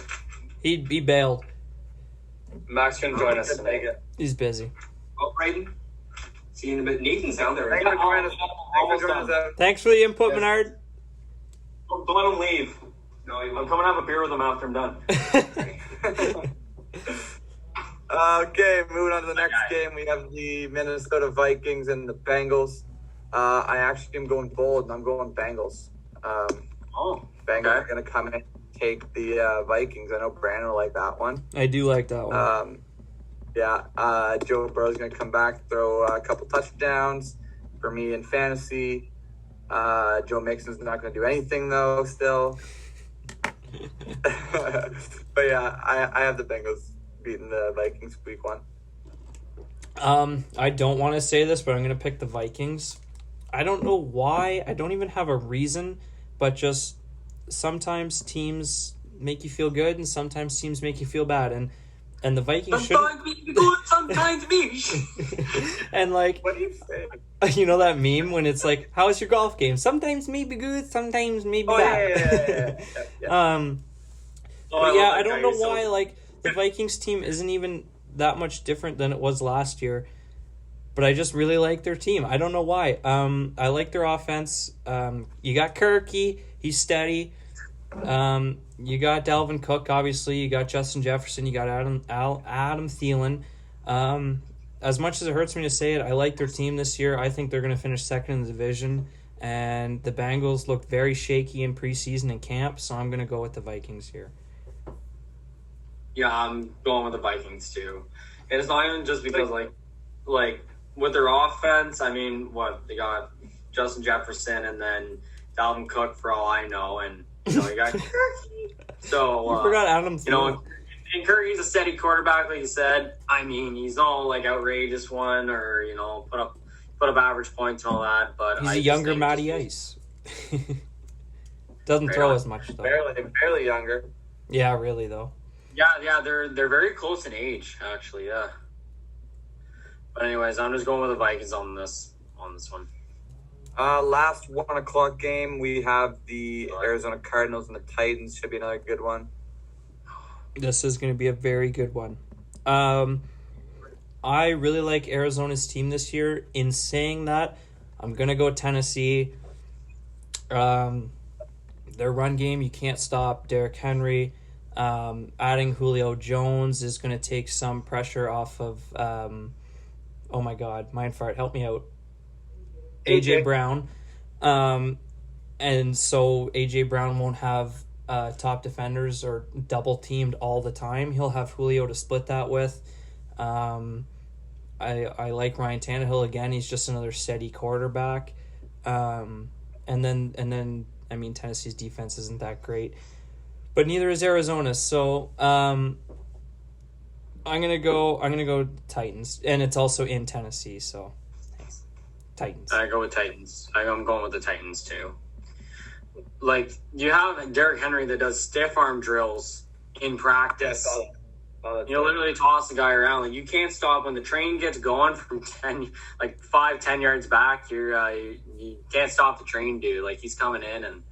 He bailed. Max can join us Make tonight. it. He's busy. Oh, Braden. See you in a bit. Nathan's down there. Thanks Right? for joining us. Thanks for joining us, Evan. Thanks for the input, Yeah. Menard. Don't let him leave. No, he I'm won't. coming to have a beer with him after I'm done. Okay, moving on to the next game. We have the Minnesota Vikings and the Bengals. I actually am going bold, and I'm going Bengals. Oh, Bengals okay. are going to come in and take the Vikings. I know Brandon will like that one. I do like that one. Joe Burrow's going to come back, throw a couple touchdowns for me in fantasy. Joe Mixon's not going to do anything, though, still. But yeah, I have the Bengals beating the Vikings week 1. I don't want to say this, but I'm going to pick the Vikings. I don't know why. I don't even have a reason, but just sometimes teams make you feel good and sometimes teams make you feel bad. And the Vikings shouldn't. Sometimes me be good, sometimes me. And like, What do you say? you know that meme when it's like, "How was your golf game?" Sometimes me be good, sometimes me be Oh, bad. yeah. But yeah, I don't know why. Like the Vikings team isn't even that much different than it was last year. But I just really like their team. I don't know why. I like their offense. You got Kirky. He's steady. You got Dalvin Cook, obviously. You got Justin Jefferson. You got Adam Thielen. As much as it hurts me to say it, I like their team this year. I think they're going to finish second in the division. And the Bengals looked very shaky in preseason and camp, so I'm going to go with the Vikings here. Yeah, I'm going with the Vikings too. And it's not even just because like with their offense. I mean, what they got Justin Jefferson and then Dalvin Cook for all I know, and you got Kirky. So You forgot Adam you know, Thielen. and Kirky's a steady quarterback, like you said. I mean, he's not like outrageous one or put up average points and all that. But He's I a just younger think Matty just- Ice. Doesn't throw as much, though. Barely younger. Yeah, really, though. Yeah, they're very close in age, actually. Yeah. But anyways, I'm just going with the Vikings on this one. Last 1 o'clock game, we have the Arizona Cardinals and the Titans. Should be another good one. This is going to be a very good one. I really like Arizona's team this year. In saying that, I'm going to go Tennessee. Their run game, you can't stop Derrick Henry. Adding Julio Jones is going to take some pressure off of, oh my God, mind fart, help me out. AJ Brown. And so A.J. Brown won't have top defenders or double teamed all the time. He'll have Julio to split that with. I like Ryan Tannehill again. He's just another steady quarterback. And then I mean, Tennessee's defense isn't that great, but neither is Arizona's. So I'm gonna go Titans, and it's also in Tennessee. So Titans. I go with Titans. I'm going with the Titans too. Like, you have Derrick Henry that does stiff arm drills in practice. You literally toss the guy around. Like, you can't stop when the train gets going from 5-10 yards back. You can't stop the train, dude. Like, he's coming in, and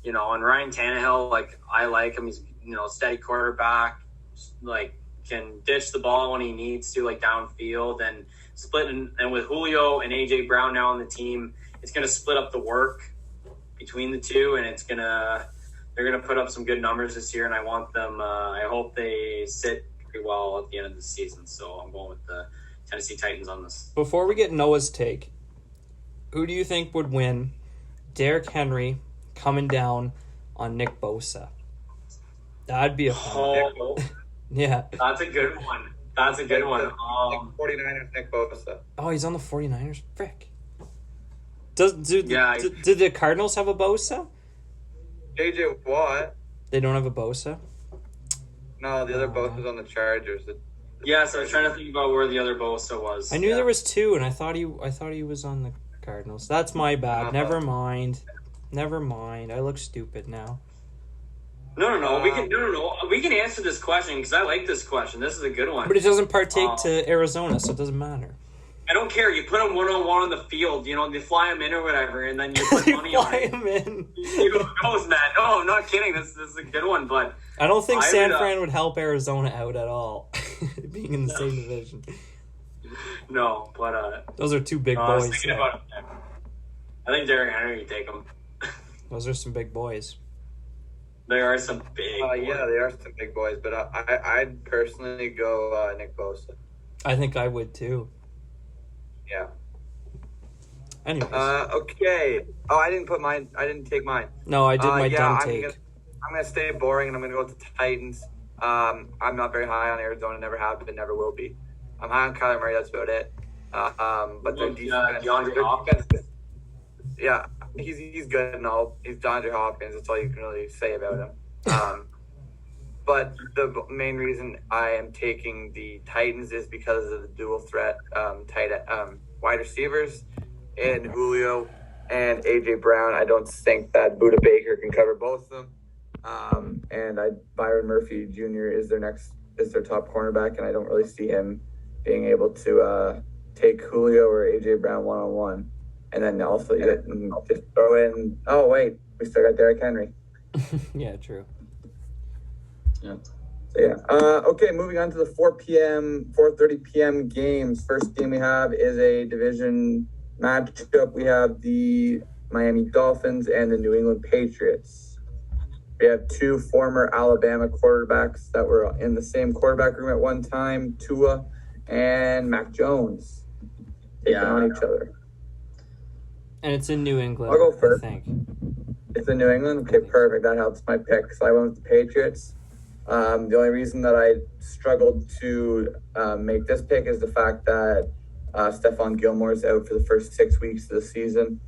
and Ryan Tannehill, like, I like him. He's steady quarterback. Like, can ditch the ball when he needs to, like, downfield and split. And with Julio and AJ Brown now on the team, it's gonna split up the work between the two, and they're gonna put up some good numbers this year. And I want them. I hope they sit pretty well at the end of the season. So I'm going with the Tennessee Titans on this. Before we get Noah's take, who do you think would win? Derrick Henry coming down on Nick Bosa. That'd be a fun. Yeah. That's a good one. That's a good one. 49ers Nick Bosa. Oh, he's on the 49ers? Frick. Do the Cardinals have a Bosa? JJ Watt. They don't have a Bosa? No, the other Bosa's on the Chargers. Yeah, so I was trying to think about where the other Bosa was. I knew there was two, and I thought he was on the Cardinals. That's my bad. Never mind. I look stupid now. No. We can answer this question because I like this question. This is a good one. But it doesn't partake to Arizona, so it doesn't matter. I don't care. You put them 1-on-1 on the field. They fly them in or whatever, and then you put money on it. Fly them in. You goes, man. No, I'm not kidding. This is a good one, but I don't think San Fran would help Arizona out at all, being in the same division. No, but those are two big boys. I think Derrick Henry would take them. Those are some big boys. There are some big boys. Yeah, they are some big boys, but I'd personally go Nick Bosa. I think I would too. Yeah. Anyways. Okay. Oh, I didn't take mine. No, I did my dumb take. I'm gonna stay boring, and I'm gonna go with the Titans. I'm not very high on Arizona. Never have been. Never will be. I'm high on Kyler Murray. That's about it. But their defense. Yeah, he's good and all. He's DeAndre Hopkins. That's all you can really say about him. But the main reason I am taking the Titans is because of the dual threat wide receivers in Julio and AJ Brown. I don't think that Budda Baker can cover both of them. And Byron Murphy Jr. is their top cornerback, and I don't really see him being able to take Julio or AJ Brown 1-on-1. And then also just throw in. Oh wait, we still got Derrick Henry. Yeah, true. Yeah. So yeah. Okay, moving on to the 4:30 p.m. games. First game we have is a division matchup. We have the Miami Dolphins and the New England Patriots. We have two former Alabama quarterbacks that were in the same quarterback room at one time, Tua and Mac Jones, taking on each other. And it's in New England. I'll go first. I think. It's in New England? Okay, perfect. That helps my pick. So I went with the Patriots. The only reason that I struggled to make this pick is the fact that Stephon Gilmore's out for the first 6 weeks of the season.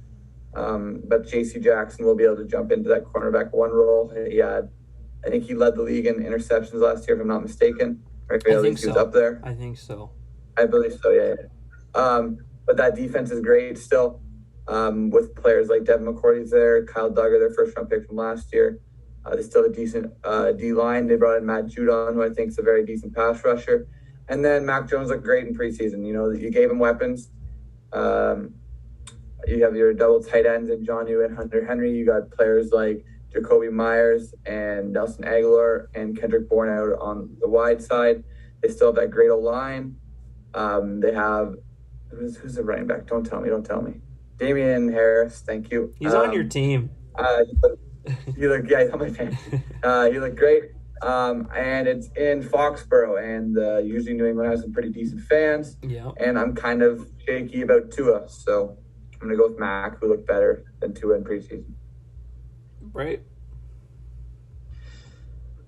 But J.C. Jackson will be able to jump into that cornerback one role. I think he led the league in interceptions last year, if I'm not mistaken. Or if at least he was up there. I think so. I believe so, yeah. But that defense is great still. With players like Devin McCourty's there, Kyle Duggar, their first-round pick from last year. They still have a decent D-line. They brought in Matt Judon, who I think is a very decent pass rusher. And then Mac Jones looked great in preseason. You gave him weapons. You have your double tight ends in Jonnu and Hunter Henry. You got players like Jacoby Myers and Nelson Aguilar and Kendrick Bourne out on the wide side. They still have that great O-line. They have – who's the running back? Don't tell me. Damian Harris, thank you. He's on your team. He's on my team. He looked great. And it's in Foxborough, and usually New England has some pretty decent fans. Yeah. And I'm kind of shaky about Tua, so I'm going to go with Mac, who looked better than Tua in preseason. Right.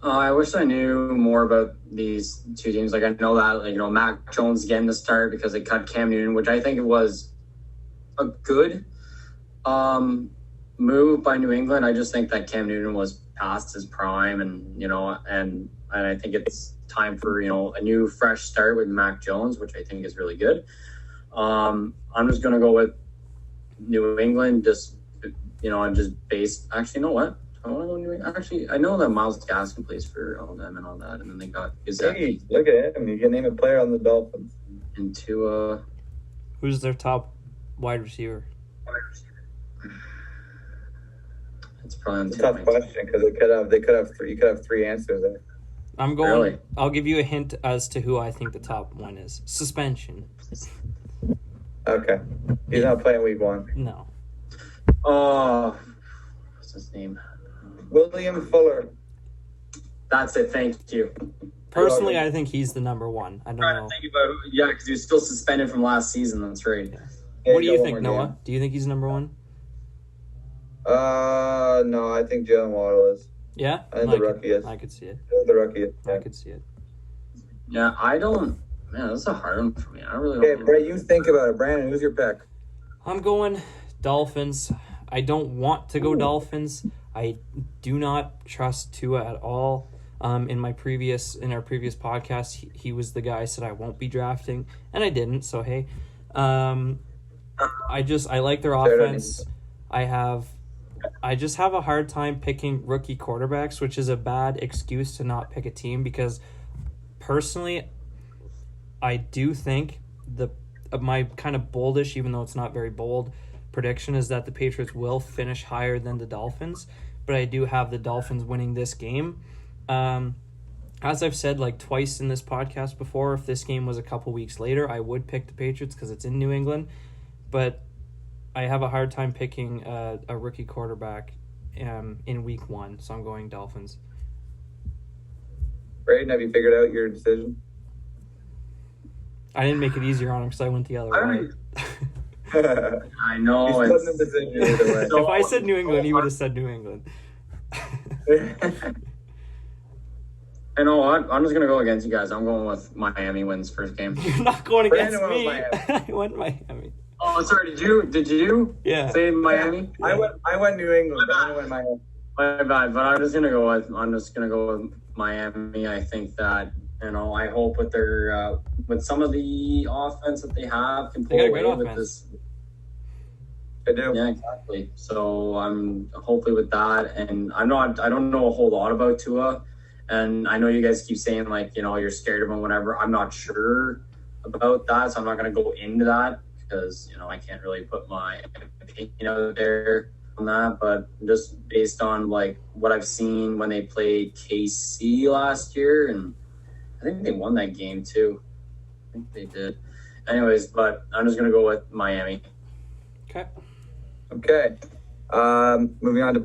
I wish I knew more about these two teams. Like, I know that, like, Mac Jones getting the start because they cut Cam Newton, which I think it was a good move by New England. I just think that Cam Newton was past his prime, and I think it's time for a new fresh start with Mac Jones, which I think is really good. I'm just gonna go with New England, just and just based. Actually, you know what? I want to go New England. Actually, I know that Myles Gaskin plays for all them and all that, and then they got Hey, look at him! You can name a player on the Dolphins. Into Who's their top wide receiver? it's probably It's a tough question because they could have three. You could have three answers there. I'm going. Really? I'll give you a hint as to who I think the top one is. Suspension. Okay, he's not playing week 1. No. What's his name? William Fuller. That's it. Thank you. Personally, I think he's the number one. I don't know. Because he was still suspended from last season. That's right. What do you think, Noah? Do you think he's number one? No, I think Jalen Waddle is. Yeah? I think the rookie is. I could see it. The rookie is. I could see it. Yeah, I don't. Man, that's a hard one for me. I really don't. Okay, Brett, you think about it. Brandon, who's your pick? I'm going Dolphins. I don't want to go Dolphins. I do not trust Tua at all. In our previous podcast, he was the guy I said I won't be drafting, and I didn't. So hey, I like their offense. I just have a hard time picking rookie quarterbacks, which is a bad excuse to not pick a team because personally, I do think my kind of boldish, even though it's not very bold, prediction is that the Patriots will finish higher than the Dolphins, but I do have the Dolphins winning this game. As I've said like twice in this podcast before, if this game was a couple weeks later, I would pick the Patriots because it's in New England, but I have a hard time picking a rookie quarterback in week 1, so I'm going Dolphins. Braden, have you figured out your decision? I didn't make it easier on him because I went the other way. I know. If I said New England, he would have said New England. I know what? I'm just going to go against you guys. I'm going with Miami wins first game. You're not going against Brandon me. went I went Miami. Oh, sorry. Did you Yeah. say Miami? I went New England. I went Miami. My bad, but I'm just gonna go with Miami. I think that I hope with their with some of the offense that they have can pull They got a away great with offense. this. I do. Yeah, exactly. So I'm hopefully with that, and I don't know a whole lot about Tua, and I know you guys keep saying you're scared of him, whatever. I'm not sure about that, so I'm not gonna go into that because I can't really put my opinion out there on that, but just based on what I've seen when they played KC last year, and I think they won that game too. I think they did. Anyways, but I'm just gonna go with Miami. Okay. Moving on to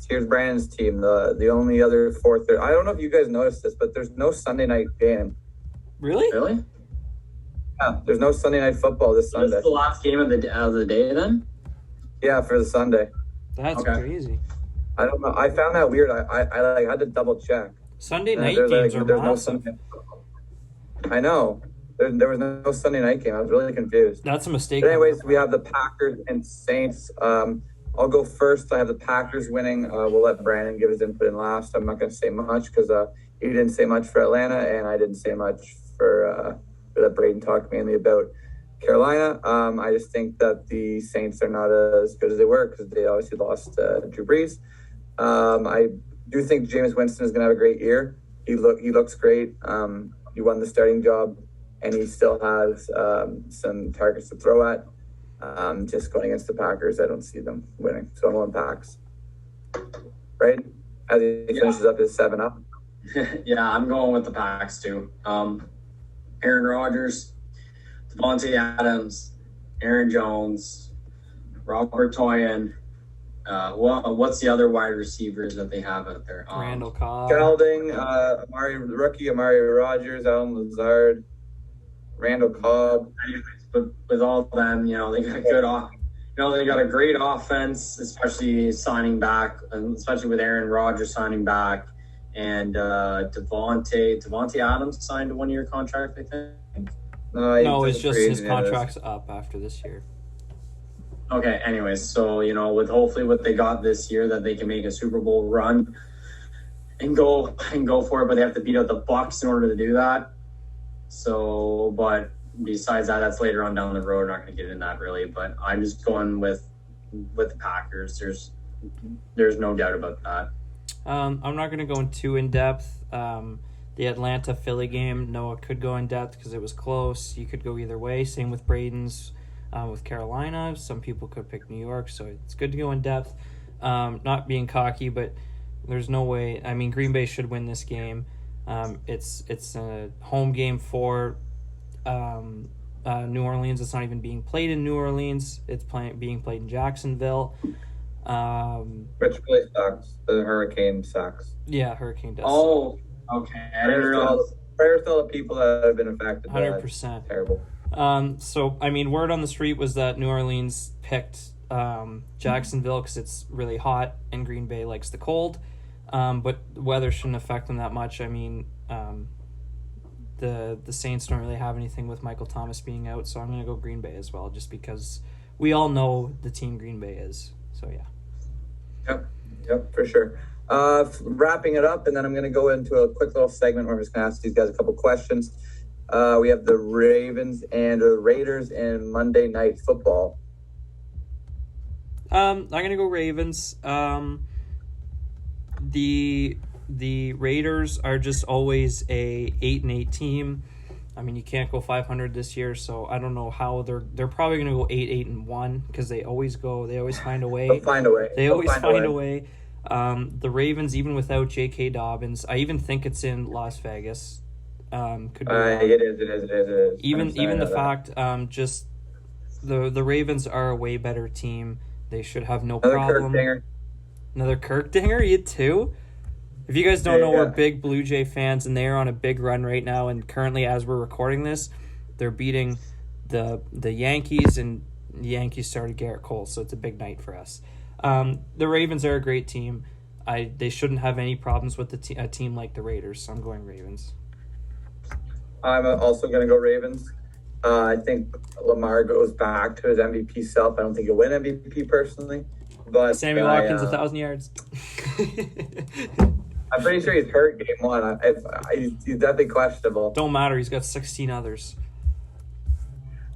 here's Brandon's team. The only other fourth. I don't know if you guys noticed this, but there's no Sunday night game. Really? Really? Yeah, there's no Sunday night football this Sunday. This is the last game of the day then? Yeah, for the Sunday. That's Okay. crazy. I don't know. I found that weird. I had to double check. Sunday And night there's games are there's no massive. Sunday. I know. There was no Sunday night game. I was really confused. That's a mistake. But anyways, we have the Packers and Saints. I'll go first. I have the Packers winning. We'll let Brandon give his input in last. I'm not going to say much because he didn't say much for Atlanta, and I didn't say much for that Braden talked mainly about Carolina. I just think that the Saints are not as good as they were because they obviously lost Drew Brees. I do think Jameis Winston is going to have a great year. He looks great. He won the starting job, and he still has some targets to throw at. Just going against the Packers, I don't see them winning. So I'm on Packs. Right? As he finishes up his 7-up. Yeah, I'm going with the Packs too. Aaron Rodgers, Devontae Adams, Aaron Jones, Robert Toyan. What's the other wide receivers that they have out there? Randall Cobb. Gelding, Amari Rodgers, Alan Lazard, Randall Cobb. Anyways, but with all of them, they got good off. they got a great offense, especially signing back, especially with Aaron Rodgers signing back, and Devontae Adams signed a 1-year contract, I think. No, it's just his contract's up after this year. Okay, anyways, so, with hopefully what they got this year, that they can make a Super Bowl run and go for it, but they have to beat out the Bucs in order to do that. So, but besides that, that's later on down the road. I'm not going to get into that really, but I'm just going with the Packers. There's no doubt about that. I'm not going to go too in depth. The Atlanta Philly game, Noah could go in depth because it was close. You could go either way. Same with Braden's with Carolina. Some people could pick New York, so it's good to go in depth. Not being cocky, but there's no way. I mean, Green Bay should win this game. It's a home game for New Orleans. It's not even being played in New Orleans. It's being played in Jacksonville. Which really sucks. The hurricane sucks. Yeah, hurricane does. Oh, okay. Prayers to all the people that have been affected. 100%. Terrible. So, I mean, word on the street was that New Orleans picked Jacksonville because it's really hot and Green Bay likes the cold. But the weather shouldn't affect them that much. I mean, the Saints don't really have anything with Michael Thomas being out, so I'm going to go Green Bay as well, just because we all know the team Green Bay is. So, yeah. Yep, for sure. Wrapping it up, and then I'm going to go into a quick little segment where I'm just going to ask these guys a couple questions. We have the Ravens and the Raiders in Monday Night Football. I'm going to go Ravens. The Raiders are just always a 8-8 team. I mean, you can't go 500 this year, so I don't know how they're probably going to go 8-8-1 because they always find a way. They'll find a way. They always find a way. The Ravens, even without J.K. Dobbins, I even think it's in Las Vegas. Could be it is. Even the fact, just the Ravens are a way better team. They should have no problem. Another Kirk Dinger, you too? If you guys don't know, we're big Blue Jay fans, and they are on a big run right now. And currently, as we're recording this, they're beating the Yankees, and the Yankees started Garrett Cole, so it's a big night for us. The Ravens are a great team. They shouldn't have any problems with a team like the Raiders, so I'm going Ravens. I'm also going to go Ravens. I think Lamar goes back to his MVP self. I don't think he'll win MVP personally. But Sammy Watkins, 1,000 yards. I'm pretty sure he's hurt game one. He's definitely questionable. Don't matter. He's got 16 others.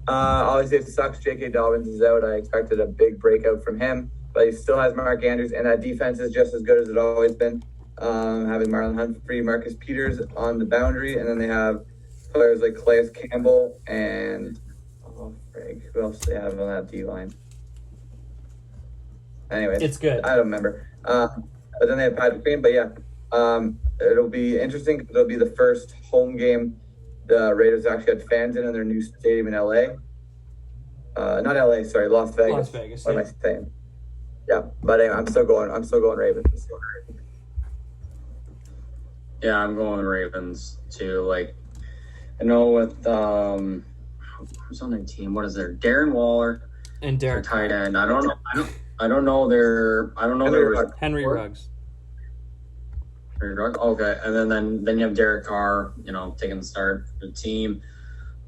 Obviously, it sucks J.K. Dobbins is out. I expected a big breakout from him. But he still has Mark Andrews, and that defense is just as good as it's always been. Having Marlon Humphrey, Marcus Peters on the boundary, and then they have players like Calais Campbell and who else do they have on that D-line? Anyways, it's good. I don't remember. But then they have Patrick Queen. But yeah, it'll be interesting because it'll be the first home game the Raiders actually had fans in their new stadium in LA. Not LA, sorry, Las Vegas. Las Vegas. What am I saying? Yeah, but anyway, I'm still going Ravens. Yeah, I'm going Ravens too. Like, I know with who's on their team? What is there? Darren Waller and Derek tight end. I don't know their Henry Ruggs. Okay, and then you have Derek Carr, taking the start for the team.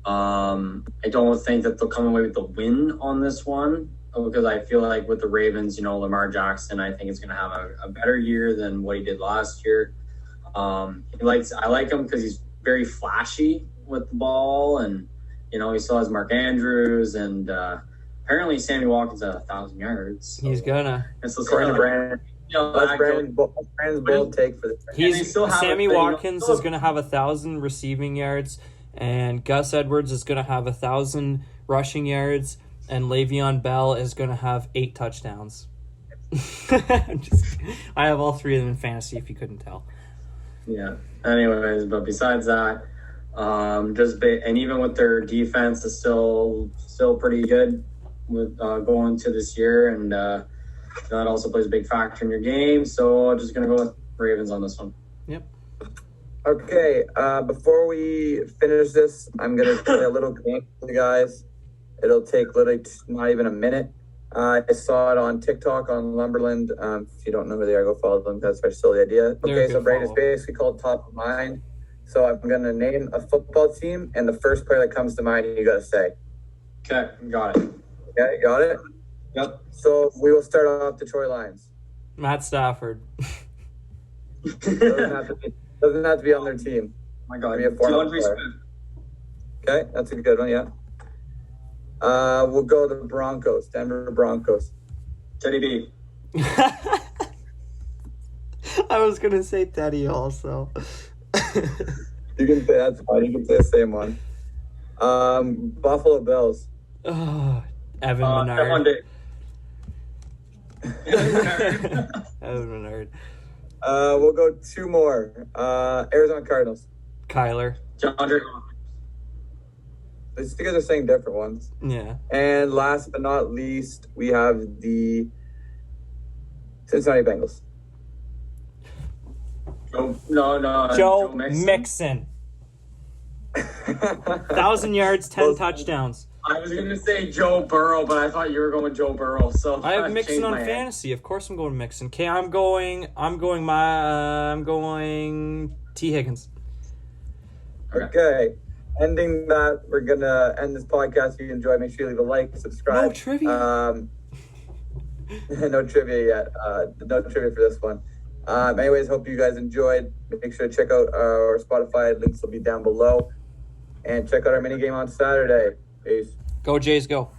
I don't think that they'll come away with the win on this one because I feel like with the Ravens, Lamar Jackson, I think is going to have a better year than what he did last year. I like him because he's very flashy with the ball, and he still has Mark Andrews, and apparently Sammy Watkins at 1,000 yards. So. He's gonna. And so Brandon. Brandon's bold take for this. Sammy Watkins is going to have 1,000 receiving yards, and Gus Edwards is going to have 1,000 rushing yards, and Le'Veon Bell is going to have 8 touchdowns. I have all 3 of them in fantasy, if you couldn't tell. Yeah. Anyways, but besides that, and even with their defense is still pretty good with going to this year, and that also plays a big factor in your game. So I'm just gonna go with Ravens on this one. Yep. Okay. Before we finish this, I'm gonna play a little game for the guys. It'll take literally not even a minute. I saw it on TikTok on Lumberland. If you don't know who they are, go follow them. That's still the idea. They're a Okay, so good Braid is follow. basically called Top of Mind. So I'm going to name a football team, and the first player that comes to mind, you got to say. Okay, got it. Okay, got it? Yep. So we will start off Detroit Lions. Matt Stafford. Doesn't have to be on their team. Oh my God. Give me a former DeAndre player. Smith. Okay, that's a good one, yeah. We'll go to the Broncos, Denver Broncos. Teddy B. I was going to say Teddy also. You can say that's fine. You can say the same one. Buffalo Bills. Oh, Evan Menard. Stephon Diggs. Evan Menard. We'll go two more. Arizona Cardinals. Kyler. DeAndre. These guys are saying different ones. Yeah. And last but not least, we have the Cincinnati Bengals. Joe Mixon. 1,000 yards, 10 touchdowns. I was going to say Joe Burrow, but I thought you were going Joe Burrow. So I have Mixon changed on my answer. fantasy. Of course, I'm going Mixon. Okay, I'm going T Higgins. Okay. Ending that, we're going to end this podcast. If you enjoyed, make sure you leave a like, subscribe. No trivia. No trivia yet. No trivia for this one. Anyways, hope you guys enjoyed. Make sure to check out our Spotify. Links will be down below. And check out our mini game on Saturday. Peace. Go Jays, go.